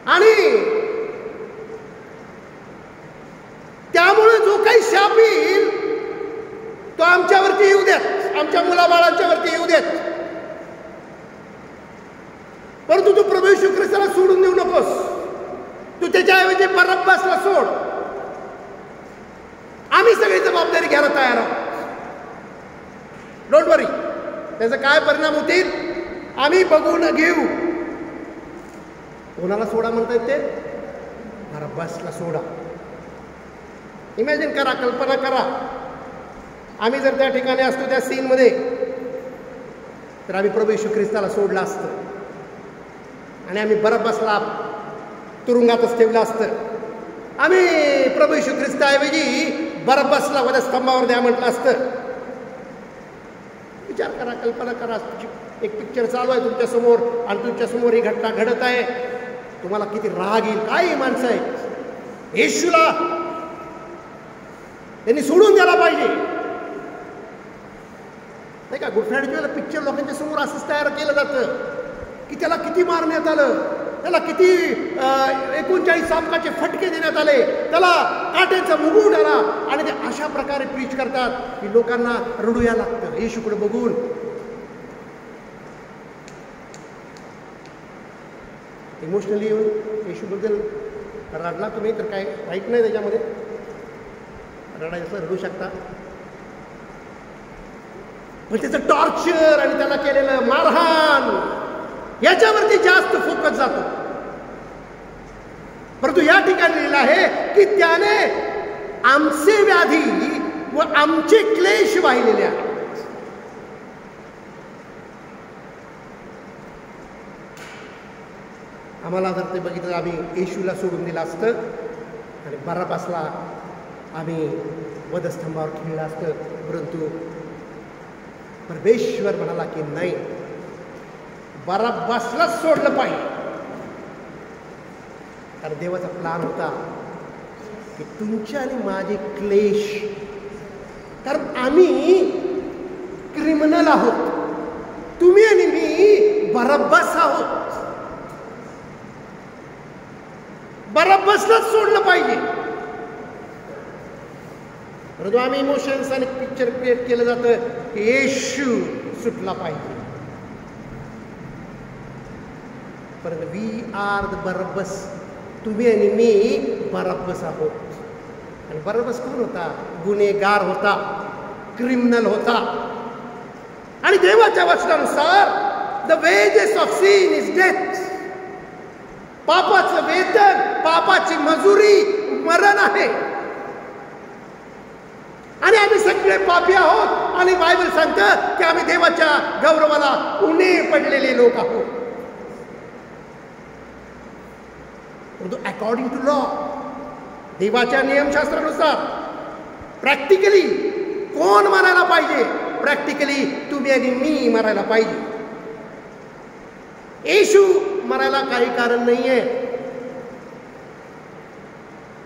आणि त्यामुळे जो काही शाप येईल तो आमच्यावरती येऊ देत, आमच्या मुलाबाळांच्यावरती येऊ देत, परंतु तू प्रभू येशू ख्रिस्ताला सोडून देऊ नकोस. तू त्याच्याऐवजी बरब्बासला सोड. आम्ही सगळी जबाबदारी घ्यायला तयार आहोत. डोंट वरी, त्याचा काय परिणाम होतील आम्ही बघून घेऊ. कोणाला सोडा म्हणतायत ते? बरब्बासला सोडा. इमॅजिन करा, कल्पना करा, आम्ही जर त्या ठिकाणी असतो त्या सीनमध्ये, तर आम्ही प्रभू येशू ख्रिस्ताला सोडलं असतं आणि आम्ही बरब्बासला तुरुंगातच ठेवलं असतं. आम्ही प्रभू येशू ख्रिस्ताऐवजी बरब्बासला वधस्तंभावर द्या म्हटलं असतं. विचार करा, कल्पना करा. एक पिक्चर चालू आहे तुमच्यासमोर आणि तुमच्यासमोर ही घटना घडत आहे. तुम्हाला किती राग येईल. काय माणसं आहे, येशूला त्यांनी सोडून द्यायला पाहिजे नाही का? गुड फ्रायडेच्या वेळेला पिक्चर लोकांच्या समोर असंच तयार केलं जातं की त्याला किती मारण्यात आलं, त्याला किती 39 चाबकाचे फटके देण्यात आले, त्याला काट्याचा मुकुट आला, आणि ते अशा प्रकारे प्रीच करतात की लोकांना रडू या लागतं येशूकडे बघून. इमोशनली येऊन येशूबद्दल रडला तुम्ही तर काय वाईट नाही त्याच्यामध्ये, रडायचं, रडू शकता. पण त्याचं टॉर्चर आणि त्याला केलेलं मारहाण याच्यावरती जास्त फोकस जातो. परंतु या ठिकाणी लिहिलं आहे की त्याने आमचे व्याधी व आमचे क्लेश वाहिलेले आहेत. आम्हाला जर ते बघितलं, आम्ही येशूला सोडून दिलं असतं आणि बरब्बासला आम्ही वधस्तंभावर ठेवलं असतं. परंतु परमेश्वर म्हणाला की नाही, बरब्बासलाच सोडलं पाहिजे. कारण देवाचा प्लान होता की तुमचे आणि माझे क्लेश, कारण आम्ही क्रिमिनल आहोत, तुम्ही आणि मी बरब्बास आहोत. बरब्बासलाच सोडलं पाहिजे. परंतु आम्ही इमोशन्स आणि पिक्चर क्रिएट केलं जातं की येशू सुटला पाहिजे. परंतु वी आर द बरब्बास. तुम्ही आणि मी बरब्बास आहोत. आणि बरब्बास कोण होता? गुन्हेगार होता, क्रिमिनल होता. आणि देवाच्या वचनानुसार the wages of sin is death. पापाचं वेतन, पापाची मजुरी मरण आहे. आणि आम्ही सगळे पापी आहोत. आणि बायबल सांगतं की आम्ही देवाच्या गौरवाला उणे पडलेले लोक आहोत. परंतु अकॉर्डिंग टू लॉ, देवाच्या नियमशास्त्रानुसार, प्रॅक्टिकली कोण मरायला पाहिजे? प्रॅक्टिकली तुम्ही आणि मी मरायला पाहिजे. येशू मरायला काही कारण नाहीये,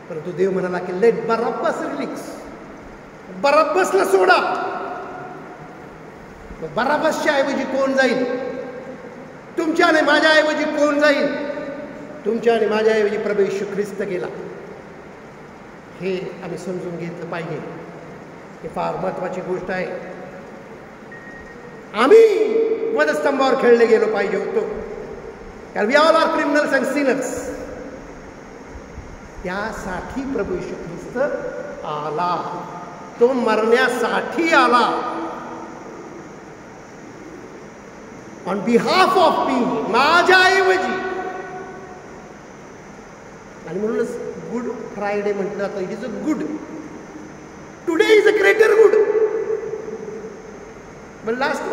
परंतु देव म्हणाला की लेट बरब्बास रिलीज, बरब्बासला सोडा. बरब्बासच्या ऐवजी कोण जाईल? तुमच्या आणि माझ्या ऐवजी कोण जाईल? तुमच्या आणि माझ्या ऐवजी प्रभू येशू ख्रिस्त गेला. हे आम्ही समजून घेतलं पाहिजे. हे फार महत्वाची गोष्ट आहे. आम्ही वधस्तंभावर खेळले गेलो पाहिजे होतो, कारण we all are criminals and sinners. त्यासाठी प्रभू येशू ख्रिस्त आला, तो मरण्यासाठी आला. ऑन बिहाफ ऑफ मी, माझ्याऐवजी. आणि म्हणूनच गुड फ्रायडे म्हटलं जातं. It is a good. Today is a greater good. But last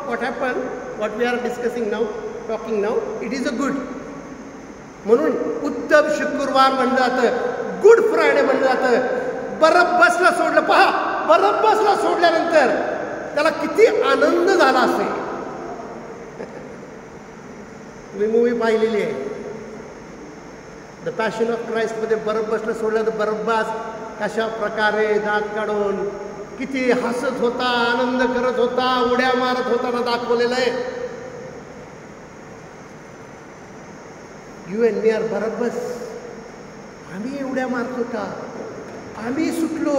what happened, what we are discussing now, talking now, it is a good. म्हणून उत्तम शुक्रवार म्हणलं जातं, गुड फ्रायडे म्हणलं जातं. बरब्बासला सोडलं. पहा, बरब्बासला सोडल्यानंतर त्याला किती आनंद झाला असेल. तुम्ही मूवी पाहिलेली आहे, द पॅशन ऑफ क्राइस्ट मध्ये बरब्बासला सोडलं तर बरब्बास कशा प्रकारे दात काढून किती हसत होता, आनंद करत होता, उड्या मारत होताना दाखवलेलं आहे. You and me are Barabbas. आम्ही उड्या मारतो का? आम्ही सुटलो.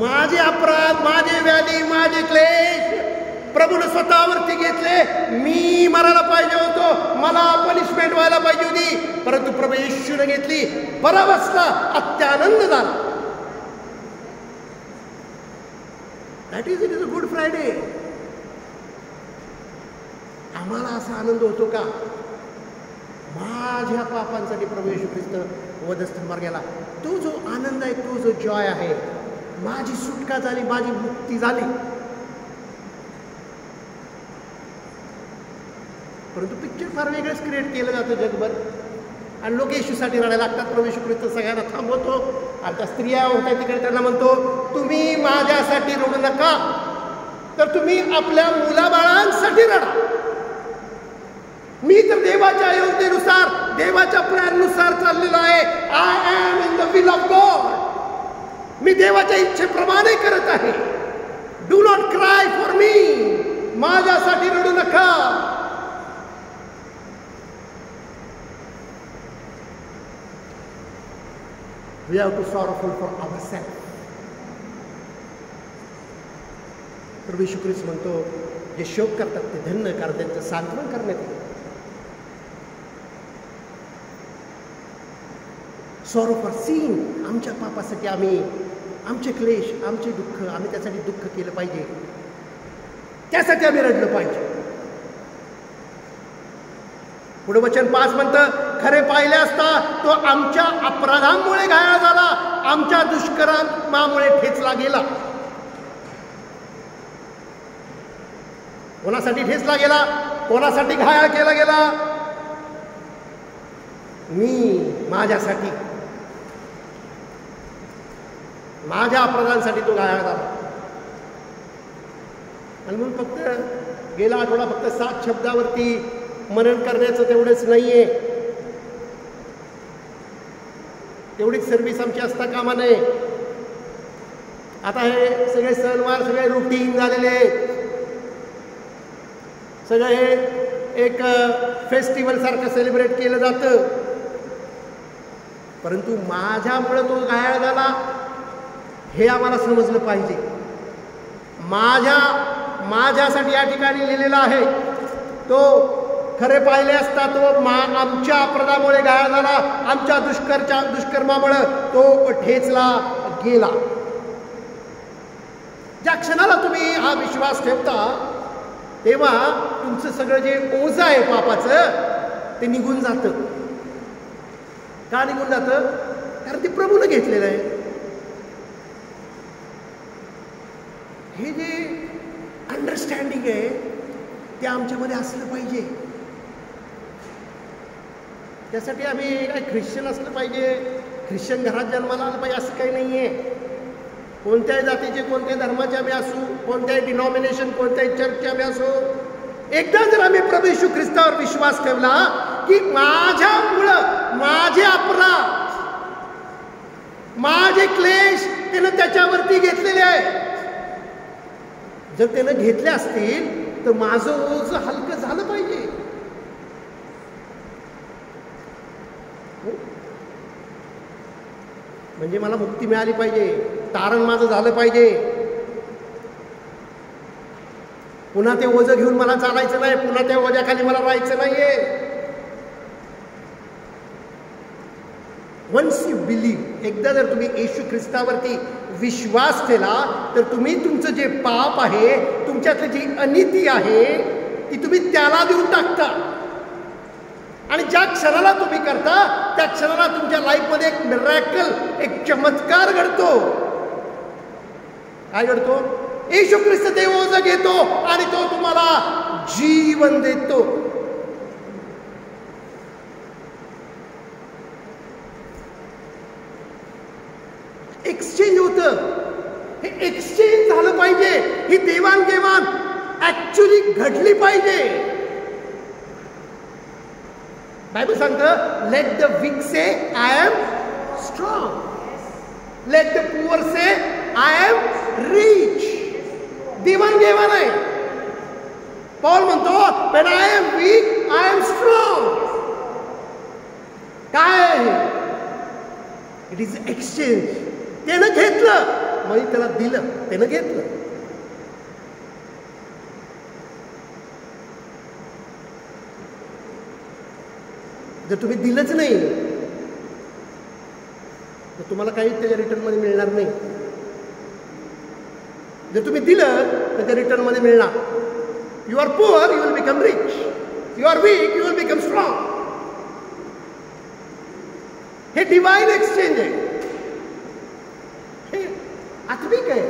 माझे अपराध, माझे व्याधी, माझे क्लेश प्रभूने स्वतःवरती घेतले. मी मरायला पाहिजे होतो, मला पनिशमेंट व्हायला पाहिजे होती, परंतु प्रभू येशूने घेतली. बरब्बासला अत्यानंद झाला. That is it is a good Friday. आम्हाला असा आनंद होतो का? माझ्या पापांसाठी प्रभू येशू ख्रिस्त वधस्तंभावर गेला. तो जो आनंद आहे, तो जो जॉय आहे, माझी सुटका झाली, माझी मुक्ती झाली. परंतु पिक्चर फार वेगळंच क्रिएट केलं जातं जगभर, आणि लोक येशूसाठी रडायला लागतात. प्रभू येशू ख्रिस्त सगळ्यांना थांबवतो, आणि त्या स्त्रिया होत्या तिकडे त्यांना म्हणतो, तुम्ही माझ्यासाठी रडू नका, तर तुम्ही आपल्या मुलाबाळांसाठी रडा. मी तर देवाच्या योजनेनुसार, देवाच्या प्लॅननुसार चाललेलो आहे. I am in the will of God. मी देवाच्या इच्छेप्रमाणे करत आहे. Do not cry for me. माझ्यासाठी रडू नका. We have to sorrowful for ourselves. प्रभू येशू ख्रिस्त म्हणतो, जे शोक करतात ते धन्य, कारण त्यांचं सांत्वन करण्यात येईल. Sorrow for sin. आमच्या पापासाठी आम्ही, आमचे क्लेश, आमचे दुःख, आम्ही त्यासाठी दुःख केलं पाहिजे, त्यासाठी आम्ही रडलं पाहिजे. पुढे वचन 5 म्हणतं, खरे पाहिले असता तो आमच्या अपराधांमुळे घायल झाला, आमच्या दुष्कर्मामुळे ठेचला गेला. कोणासाठी ठेचला गेला? कोणासाठी घायल केला गेला? मी, माझ्यासाठी, माझ्या अपराधांसाठी तो घायल झाला. आणि म्हणून फक्त गेला आठवडा फक्त 7 शब्दावरती मनन करण्याचं तेवढंच नाहीये. तेवढीच सर्व्हिस आमची असता कामा नये. आता हे सगळे सणवार सगळे रुटीन झालेले आहेत. सगळं हे एक फेस्टिवल सारखं सेलिब्रेट केलं जातं. परंतु माझ्यामुळे तो घायल झाला हे आम्हाला समजलं पाहिजे. माझ्यासाठी या ठिकाणी लिहिलेला आहे. तो खरे पाहिले असता तो आमच्या अपराधामुळे घायल झाला, आमच्या दुष्कर्मामुळे तो ठेचला गेला. ज्या क्षणाला तुम्ही हा विश्वास ठेवता तेव्हा तुमचं सगळं जे ओझं आहे पापाचं ते निघून जातं. का निघून जातं? कारण ते प्रभूने घेतलेलं आहे. हे जे अंडरस्टँडिंग आहे ते आमच्यामध्ये असलं पाहिजे. त्यासाठी आम्ही काय ख्रिश्चन असलं पाहिजे, ख्रिश्चन घरात जन्माला आलं पाहिजे असं काही नाही आहे. कोणत्याही जातीचे, कोणत्याही धर्माचे आम्ही असू, कोणत्याही डिनॉमिनेशन, कोणत्याही चर्चचे आम्ही असो, एकदा जर आम्ही प्रभू येशू ख्रिस्तावर विश्वास ठेवला की माझ्यामुळं माझे अपराध, माझे क्लेश त्यानं त्याच्यावरती घेतलेले आहे. जर त्यानं घेतले असतील तर माझं ओझं हलकं झालं पाहिजे. म्हणजे मला मुक्ती मिळाली पाहिजे, तारण माझं झालं पाहिजे. पुन्हा ते ओझं घेऊन मला चालायचं नाही, पुन्हा त्या ओझ्याखाली मला राहायचं नाहीये. वन्स यू बिलीव्ह, एकदा जर तुम्ही येशू ख्रिस्तावरती विश्वास केला तर तुम्ही तुमचं जे पाप आहे, तुमच्यातली जी अनिती आहे ती तुम्ही त्याला देऊन टाकता. आणि ज्या क्षणाला तुम्ही करता त्या क्षणाला तुमच्या लाईफमध्ये एक मिरॅकल, एक चमत्कार घडतो. काय घडतो? येशू ख्रिस्त ते ओझं घेतो आणि तो तुम्हाला जीवन देतो. एक्सचेंज होतं. हे एक्सचेंज झालं पाहिजे, ही देवाणघेवाण ऍक्च्युली घडली पाहिजे. बायबल सांगतं, let the weak say I am strong, let the poor say I am rich. देवाणघेवाण आहे. पॉल म्हणतो, when I am weak, I am strong. काय आहे? It is exchange. त्यानं घेतलं म्हणजे त्याला दिलं, त्यानं घेतलं. जर तुम्ही दिलंच नाही तर तुम्हाला काही त्याच्या रिटर्नमध्ये मिळणार नाही. जर तुम्ही दिलं तर त्या रिटर्नमध्ये मिळणार. You are poor, you will become rich. You are weak, you will become strong. हे डिवाइन एक्सचेंज आहे. हे आत्मिक आहे.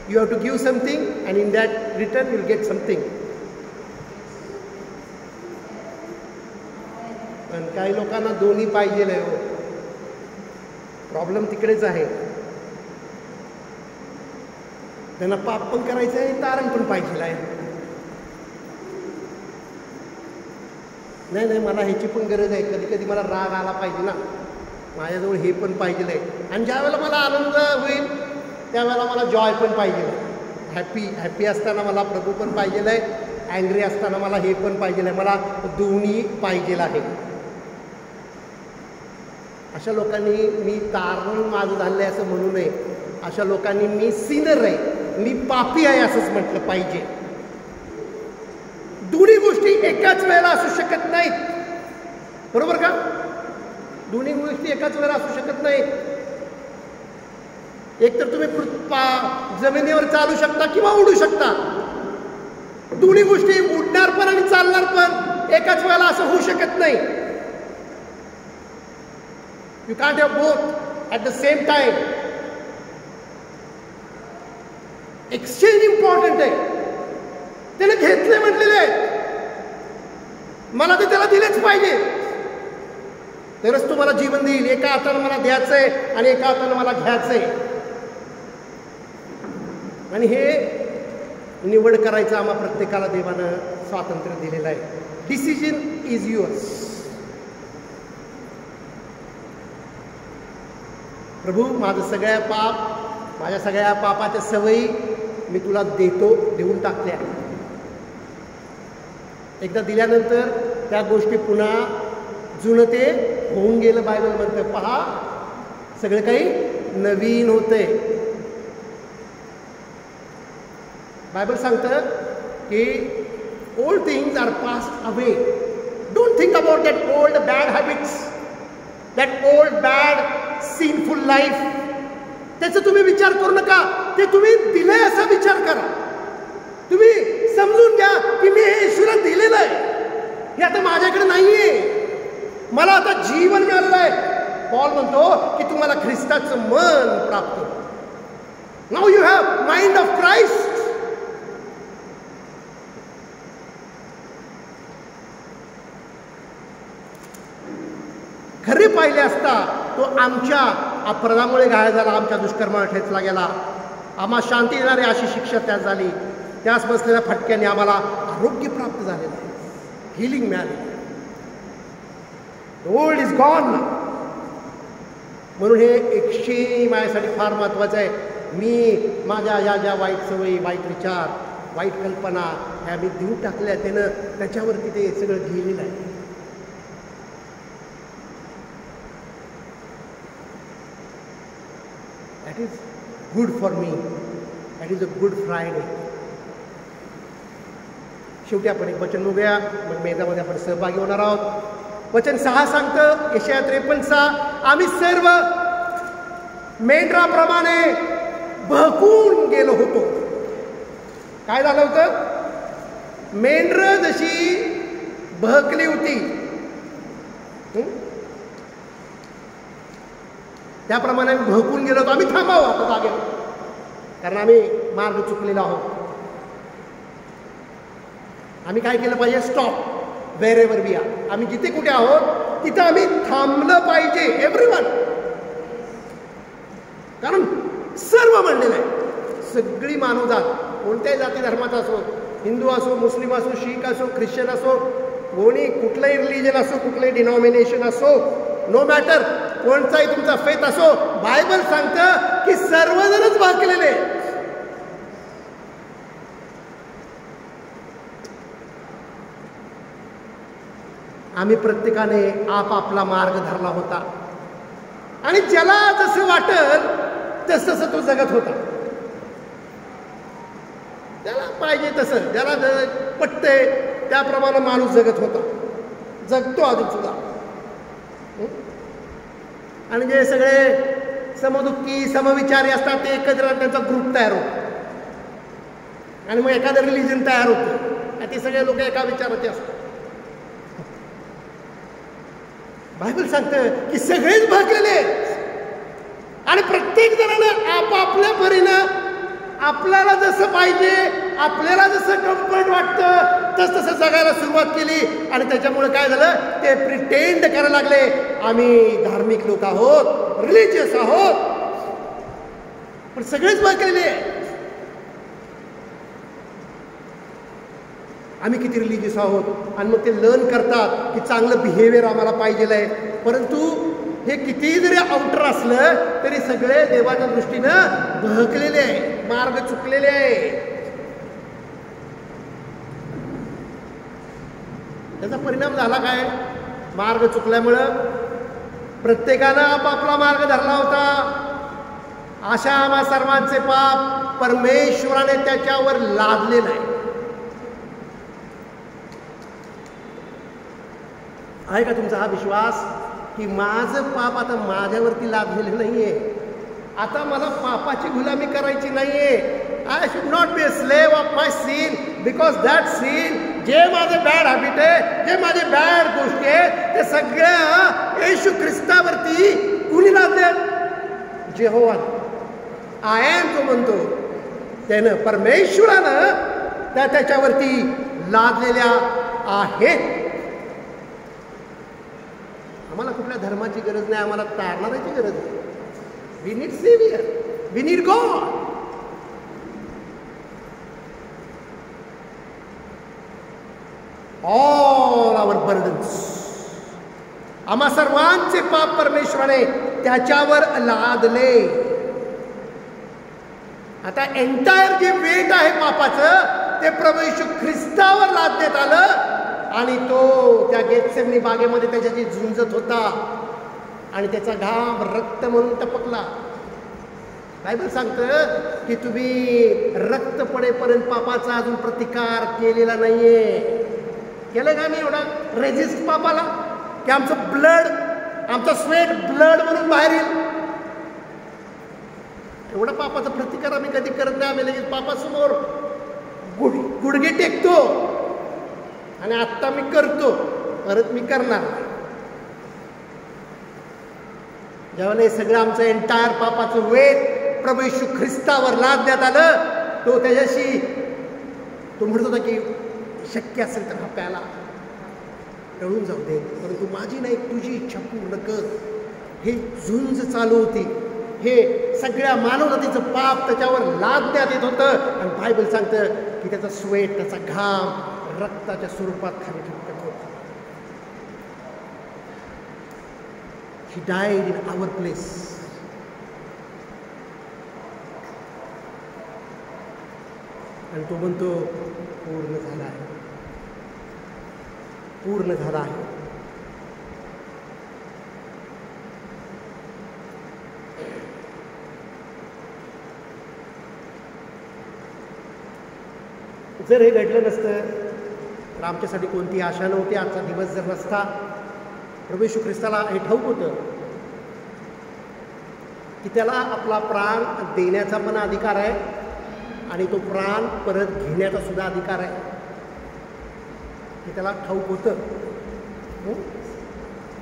You have to give something and in that return you will get something. पण काही लोकांना दोन्ही पाहिजे आहे हो. प्रॉब्लेम तिकडेच आहे. त्यांना पाप पण करायचं आहे, तारण पण पाहिजे आहे. नाही नाही, मला ह्याची पण गरज आहे. कधी कधी मला राग आला पाहिजे ना, माझ्याजवळ हे पण पाहिजे आहे. आणि ज्या वेळेला मला आनंद होईल त्यावेळेला मला जॉय पण पाहिजे आहे. हॅपी असताना मला प्रभू पण पाहिजे आहे, अँग्री असताना मला हे पण पाहिजे आहे. मला दोन्ही पाहिजे आहे. अशा लोकांनी मी तारण माझं झालं आहे असं म्हणू नये. अशा लोकांनी मी सिनर आहे, मी पापी आहे असंच म्हटलं पाहिजे. दोन्ही गोष्टी एकाच वेळेला असू शकत नाहीत. बरोबर का? दोन्ही गोष्टी एकाच वेळेला असू शकत नाहीत. एक तर तुम्ही जमिनीवर चालू शकता किंवा उडू शकता. दोन्ही गोष्टी, उडणार पण आणि चालणार पण, एकाच वेळेला असं होऊ शकत नाही. You can't have both at the same time. Exchange important आहे. त्याने घेतले म्हटलेले आहे, मला ते त्याला दिलेच पाहिजे, तरच तो मला जीवन देईल. एका हातानं मला द्यायचंय आणि एका हातानं मला घ्यायचंय. आणि हे निवड करायचं आम्हा प्रत्येकाला देवानं स्वातंत्र्य दिलेलं आहे. Decision is yours. प्रभू, माझं सगळ्या पाप, माझ्या सगळ्या पापाच्या सवयी मी तुला देऊन टाकल्या. एकदा दिल्यानंतर त्या गोष्टी पुन्हा जुनं ते होऊन गेलं. बायबल म्हणतं, पहा सगळं काही नवीन होतंय. बायबल सांगतं की old things are passed away. Don't think about that old bad habits, that old bad sinful life. त्याचा तुम्ही विचार करू नका. ते तुम्ही दिलंय असा विचार करा. तुम्ही समजून घ्या की मी हे ईश्वराला दिलेलं आहे, हे आता माझ्याकडे नाहीये, मला आता जीवन मिळालेलं आहे. पॉल म्हणतो की तुम्हाला ख्रिस्ताचं मन प्राप्त. Now you have mind of Christ. खरे पाहिले असता तो आमच्या अपराधामुळे घायल झाला, आमच्या दुष्कर्माला ठेचला गेला, आम्हा शांती देणारी अशी शिक्षा त्यास झाली, त्यास बसलेल्या फटक्याने आम्हाला आरोग्य प्राप्त झालेलं आहे, हिलिंग मिळाली. Old is gone. म्हणून हे 100 माझ्यासाठी फार महत्त्वाचं आहे. मी माझ्या ज्या वाईट सवयी, वाईट विचार, वाईट कल्पना ह्या मी देऊन टाकल्या, त्यानं त्याच्यावरती ते सगळं लिहिलेलं आहे. That is good for me. That is a good Friday. शेवटी आपण एक वचन बघूया, मग मेजामध्ये आपण सहभागी होणार आहोत. वचन 6 सांगतं, यशाया 53:6, आम्ही सर्व मेंढराप्रमाणे बहकून गेलो होतो. काय झालं होतं? मेंढर जशी बहकली होती त्याप्रमाणे आम्ही बहकून गेलो होतो. आम्ही थांबावं आता जागेवर, कारण आम्ही मार्ग चुकलेला आहोत. आम्ही काय केलं पाहिजे? Stop wherever we are. आम्ही जिथे कुठे आहोत तिथं आम्ही थांबलं पाहिजे, एव्हरीवन. कारण सर्व म्हणलेलं आहे, सगळी मानवजात, कोणत्याही जाती धर्माचा असो, हिंदू असो, मुस्लिम असो, शीख असो, ख्रिश्चन असो, कोणी कुठलंही रिलिजन असो, कुठलंही डिनॉमिनेशन असो, नो मॅटर कोणताही तुमचा फेथ असो, बायबल सांगतं की सर्वजणच भागलेले. आम्ही प्रत्येकाने आपापला मार्ग धरला होता आणि ज्याला जसं वाटल तसं तो जगत होता. त्याला पाहिजे तसं, ज्याला पटते त्याप्रमाणे माणूस जगत होता, जगतो अजून सुद्धा. आणि जे सगळे समदुःखी समविचारी असतात ते एकत्र त्यांचा ग्रुप तयार होतो आणि मग एखादं रिलिजन तयार होतं आणि ते सगळे लोक एका विचाराचे असतात. बायबल सांगतं की सगळेच भागलेले आणि प्रत्येक जणानं आपापल्या परीनं आपल्याला जसं पाहिजे, आपल्याला जसं कम्फर्ट वाटतं तसं जगायला सुरुवात केली. आणि त्याच्यामुळे काय झालं? ते प्रिटेंड करायला लागले, आम्ही धार्मिक लोक आहोत, रिलिजियस आहोत, पण सगळेच भागलेले. आम्ही किती रिलिजियस आहोत आणि मग ते लर्न करतात की चांगलं बिहेवियर आम्हाला पाहिजे आहे. परंतु हे कितीही जरी आउटर असलं तरी सगळे देवाच्या दृष्टीनं बहकलेले आहे, मार्ग चुकलेले आहे. त्याचा परिणाम झाला काय? मार्ग चुकल्यामुळं प्रत्येकानं आपापला मार्ग धरला होता. अशा आम्हा सर्वांचे पाप परमेश्वराने त्याच्यावर लादले नाही. आहे का तुमचा हा विश्वास की माझं पाप आता माझ्यावरती लादलेलं नाहीये, आता मला पापाची गुलामी करायची नाहीये. I should not be a slave of my sin, because that sin, जे माझे बॅड हॅबिट आहे, जे माझे बॅड गोष्टी आहेत, ते सगळ्या येशू ख्रिस्तावरती कुणी लादल्यात? जेहोवा. आय एम जो म्हणतो त्यानं, परमेश्वरानं त्याच्यावरती लादलेल्या आहेत. आम्हाला कुठल्या धर्माची गरज नाही, आम्हाला तारणाऱ्याची गरज आहे. We need saviour, we need God. All our burdens, आम्हा सर्वांचे पाप परमेश्वराने त्याच्यावर लादले. आता एंटायर जे वेट आहे पापाचं ते प्रभू येशू ख्रिस्तावर लादण्यात आलं आणि तो त्या गेतसेमनी बागेमध्ये त्याच्याशी झुंजत होता आणि त्याचा घाम रक्त म्हणून टपकला. बायबल सांगतं की तुम्ही रक्त पडेपर्यंत पापाचा अजून प्रतिकार केलेला नाहीये. केलं का मी एवढा रेजिस्ट पापाला की आमचं ब्लड, आमचा स्वेट ब्लड म्हणून बाहेर येईल? एवढा पापाचा प्रतिकार आम्ही कधी करत नाही. आम्ही लगेच पापासमोर गुडघे टेकतो आणि आत्ता मी करतो, परत मी करणार. जेव्हा हे सगळं आमचं एंटायर पापाचं वेट प्रभू येशू ख्रिस्तावर लादण्यात आलं, तो त्याच्याशी तो म्हणत होता की शक्य असेल तर हा प्याला टळून जाऊ दे, परंतु माझी नाही तुझी इच्छा पूर्ण कर. हे झुंज चालू होती. हे सगळ्या मानवजातीचं पाप त्याच्यावर लादण्यात येत होतं. आणि बायबल सांगतं की त्याचा स्वेट, त्याचा घाम रक्ताच्या स्वरूपात खाली ठेवत होता. ही डायड इन आवर प्लेस. आणि तो म्हणतो पूर्ण झाला आहे, पूर्ण झाला आहे. जर हे घडलं नसतं तर आमच्यासाठी कोणती आशा नव्हती. आजचा दिवस जर नसता, प्रभू येशू ख्रिस्ताला हे ठाऊक होतं की त्याला आपला प्राण देण्याचा पण अधिकार आहे आणि तो प्राण परत घेण्याचा सुद्धा अधिकार आहे. हे त्याला ठाऊक होतं.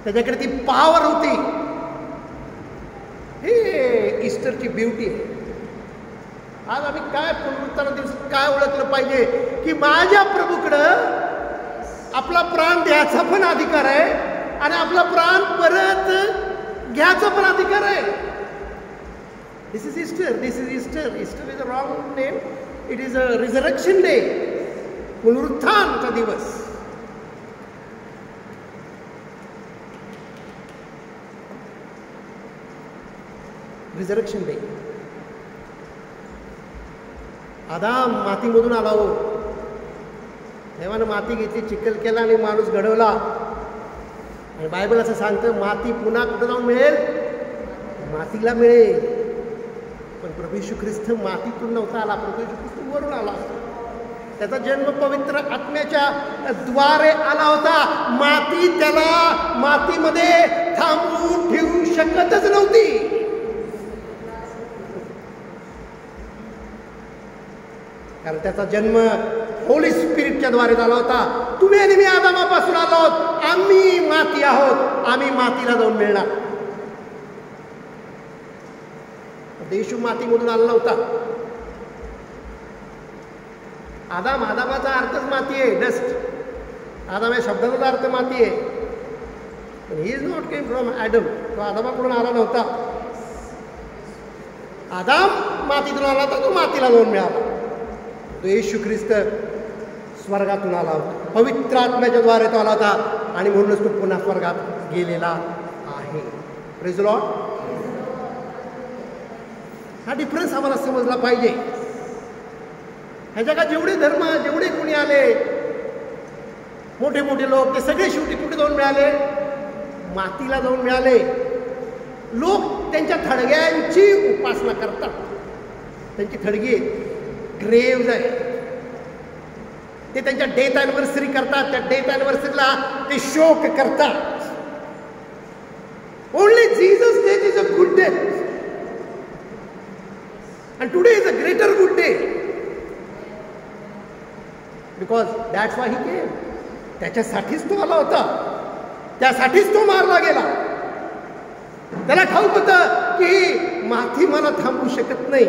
त्याच्याकडे ती पॉवर होती. हे ईस्टरची ब्युटी आहे. आज आम्ही काय पुनरुत्थान दिवसात काय ओळखलं पाहिजे की माझ्या प्रभूकडं आपला प्राण द्यायचा पण अधिकार आहे आणि आपला प्राण परत घ्यायचा पण अधिकार आहे. This is Easter. This is Easter. Easter is a wrong name. It is a resurrection day. पुनरुत्थानचा दिवस. Resurrection day. आदाम मातीमधून आला हो. देवानं माती घेतली, चिखल केला आणि माणूस घडवला. आणि बायबल असं सांगतं माती पुन्हा कुठं जाऊन मिळेल? मातीला मिळेल. पण प्रभू येशू ख्रिस्त मातीतून नव्हता आला. प्रभू येशू ख्रिस्त वरून आला. त्याचा जन्म पवित्र आत्म्याच्या द्वारे आला होता. माती त्याला मातीमध्ये थांबवून ठेवू शकतच नव्हती. कारण त्याचा जन्म होली स्पिरिटच्या द्वारे झाला होता. तुम्ही आणि मी आदामापासून आलो आहोत. आम्ही माती आहोत. आम्ही मातीला जाऊन मिळणार. येशू मातीमधून आला नव्हता. आदामाचा अर्थच माती आहे, डस्ट. आदाम या शब्दाचा अर्थ माती आहे. पण he is not came from Adam. तो आदामाकडून आला नव्हता. आदाम मातीतून आला होता, तो मातीला जाऊन मिळाला. तो येशू ख्रिस्त स्वर्गातून आला होता. पवित्र आत्म्याच्या द्वारे तो आला होता आणि म्हणूनच तो पुन्हा स्वर्गात गेलेला आहे. Praise the Lord. हा डिफरन्स आम्हाला समजला पाहिजे. ह्या जगात जेवढे धर्म, जेवढे कोणी आले, मोठे मोठे लोक, ते सगळे शेवटी कुठे जाऊन मिळाले? मातीला जाऊन मिळाले. लोक त्यांच्या थडग्यांची उपासना करतात. त्यांची थडगी ग्रेव्ज आहे. ते त्यांच्या डेथ ॲनिव्हर्सरी करतात. त्या डेथ ॲनिव्हर्सरीला ते शोक करतात. Only Jesus death is a good day and today is a greater good day because that's why he came. त्याच्यासाठीच तो आला होता. त्यासाठीच तो मारला गेला. त्याला ठाऊक होतं की माती मला थांबवू शकत नाही,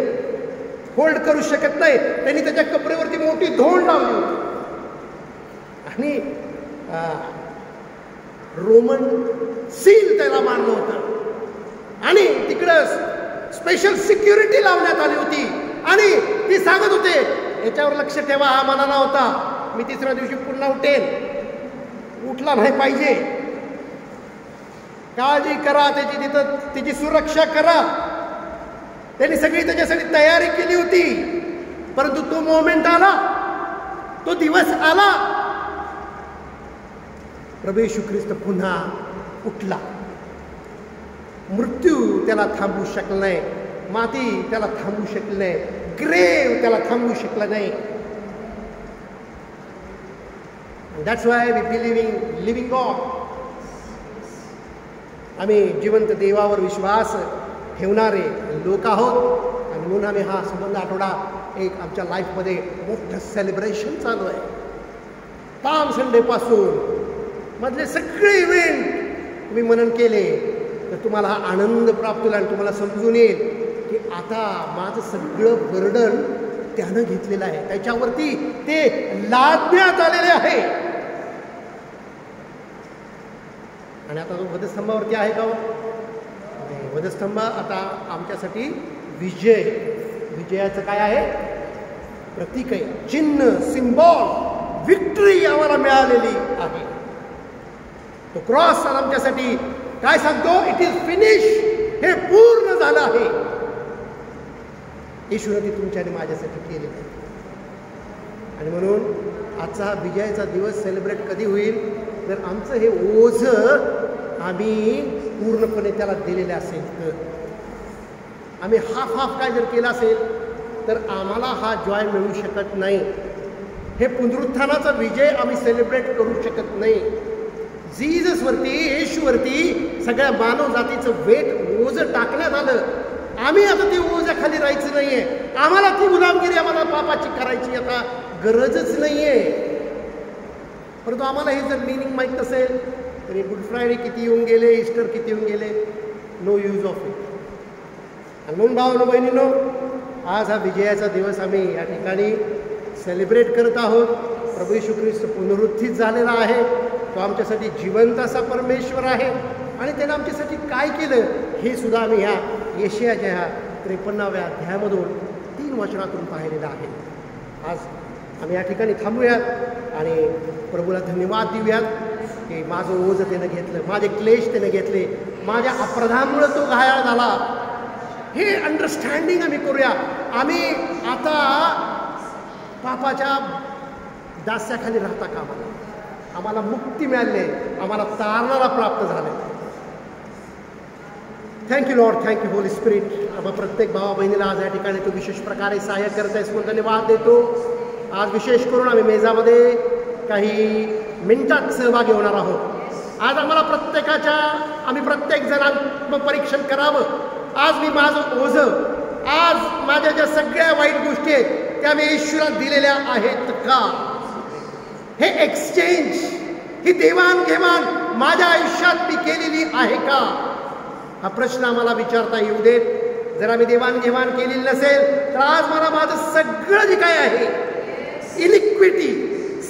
होल्ड करू शकत नाही. त्यांनी त्याच्या कपड्यावरती मोठी धोंड लावली होती आणि रोमन सील त्याला मारलं होतं आणि तिकडं स्पेशल सिक्युरिटी लावण्यात आली होती. आणि ती सांगत होते याच्यावर लक्ष ठेवा, हा म्हणाला होता मी तिसऱ्या दिवशी पुन्हा उठेन. उठला नाही पाहिजे. काळजी करा त्याची, तिथं तिची सुरक्षा करा. त्यांनी सगळी त्याच्यासाठी तयारी केली होती. परंतु तो मोमेंट आला, तो दिवस आला. प्रभू येशू ख्रिस्त पुन्हा उठला. मृत्यू त्याला थांबवू शकला नाही. माती त्याला थांबवू शकली नाही. ग्रेव त्याला थांबवू शकला नाही. That's why we believe in living God. आम्ही जिवंत देवावर विश्वास ठेवणारे लोक आहोत आणि म्हणून आम्ही हा संबंध आठवडा एक आमच्या लाईफमध्ये मोठं सेलिब्रेशन चालू आहे. पाम संडेपासून मधले सगळे इव्हेंट तुम्ही मनन केले तर तुम्हाला हा आनंद प्राप्त होईल आणि तुम्हाला समजून येईल की आता माझं सगळं बर्डन त्यानं घेतलेलं आहे. त्याच्यावरती ते लादण्यात आलेले आहे. आणि आता तो वधस्तंभावरती आहे का? वधस्तंभ आता आमच्यासाठी विजयाचं काय आहे? प्रतीक आहे, चिन्ह, सिम्बॉल, विक्ट्री आम्हाला मिळालेली आहे. तो क्रॉस आमच्यासाठी काय सांगतो? It is finish. हे पूर्ण झालं आहे. येशूने ती तुमच्या आणि माझ्यासाठी केली. आणि म्हणून आजचा हा विजयाचा दिवस सेलिब्रेट कधी होईल? जर आमचं हे ओझ आम्ही पूर्णपणे त्याला दिलेलं असेल तर. आम्ही हाफ काय जर केलं असेल तर आम्हाला हा जॉय मिळू शकत नाही. हे पुनरुत्थानाचा विजय आम्ही सेलिब्रेट करू शकत नाही. जीजसवरती, येशूवरती सगळ्या मानव जातीचं वेट ओझ टाकण्यात आलं. आम्ही आता ते ओझ्याखाली राहायचं नाहीये. आम्हाला ती गुलामगिरी आम्हाला पापाची करायची आता गरजच नाहीये. परंतु आम्हाला हे जर मिनिंग माहीत नसेल तर गुड फ्रायडे किती येऊन गेले, ईस्टर किती येऊन गेले, नो यूज ऑफ इट. आणि म्हणून भावांनो बहिणींनो, आज हा विजयाचा दिवस आम्ही या ठिकाणी सेलिब्रेट करत आहोत. प्रभू येशू ख्रिस्त पुनरुत्थित झालेला आहे. तो आमच्यासाठी जिवंत असा परमेश्वर आहे. आणि त्यानं आमच्यासाठी काय केलं हे सुद्धा आम्ही ह्या यशायाच्या ह्या 53व्या अध्यायामधून 3 वचनातून पाहिलेलं आहे. आज आम्ही या ठिकाणी थांबूयात आणि प्रभूला धन्यवाद देऊयात की माझं ओझ त्यानं घेतलं, माझे क्लेश त्यानं घेतले, माझ्या अपराधामुळं तो घायाळ झाला. हे अंडरस्टँडिंग आम्ही करूया. आम्ही आता पापाच्या दास्याखाली राहता कामा नये. आम्हाला मुक्ती मिळाली आहे, आम्हाला तारणारा प्राप्त झाले. Thank you Lord, thank you Holy spirit. आपण प्रत्येक भावा बहिणीला आज या ठिकाणी तो विशेष प्रकारे सहाय्य करत आहेस म्हणून धन्यवाद देतो. आज विशेष करून आम्ही मेजामध्ये काही मिनिटात सहभागी होणार आहोत. आज आम्हाला आम्ही प्रत्येक जण आत्मपरीक्षण करावं. आज मी माझं ओझ, आज माझ्या ज्या सगळ्या वाईट गोष्टी आहेत त्या मी येशूला दिलेल्या आहेत का? हे एक्सचेंज, ही देवाणघेवाण माझ्या आयुष्यात मी केलेली आहे का? हा प्रश्न आम्हाला विचारता येऊ देत. जर आम्ही देवाणघेवाण केलेली नसेल तर आज मला माझं सगळं जे काय आहे, इनिक्विटी,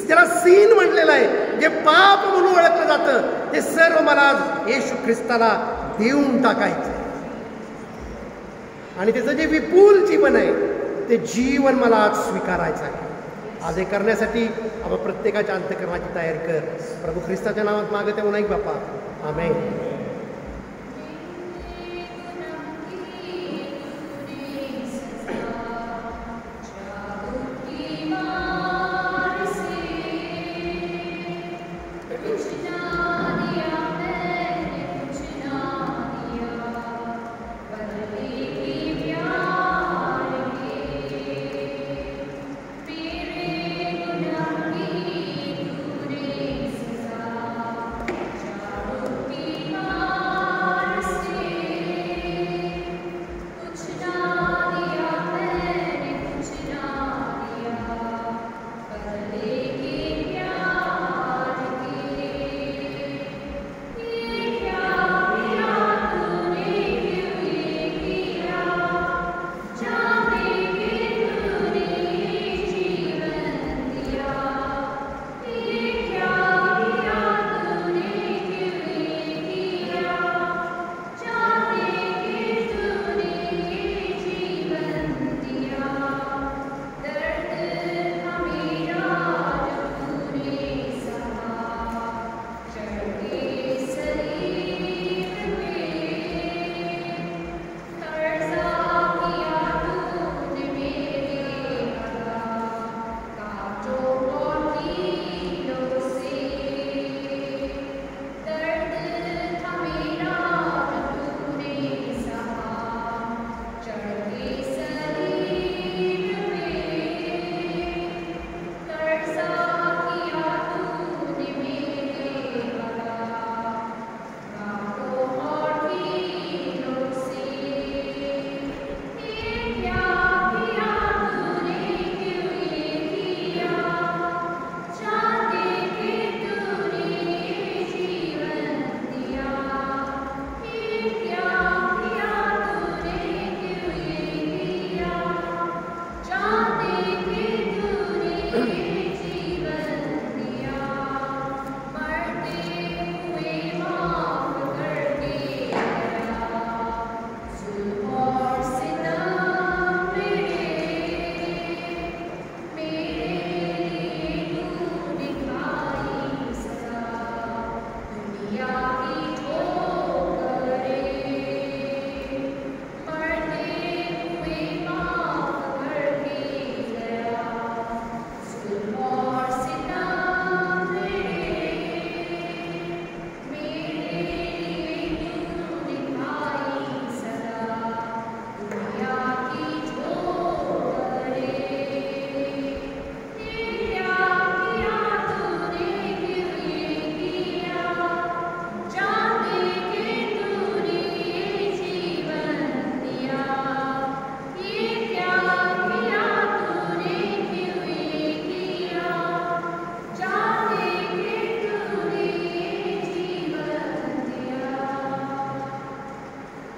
ज्याला सीन म्हटलेलं आहे, जे पाप म्हणून ओळखलं जातं, ते सर्व मला आज येशू ख्रिस्ताला देऊन टाकायचं आणि त्याचं जे विपुल जीवन आहे ते जीवन मला आज स्वीकारायचं आहे. आज हे करण्यासाठी आपण प्रत्येकाच्या अंतःकरणाची तयारी कर. प्रभू ख्रिस्ताच्या नावात मागत आहे नाही बाप्पा, amen.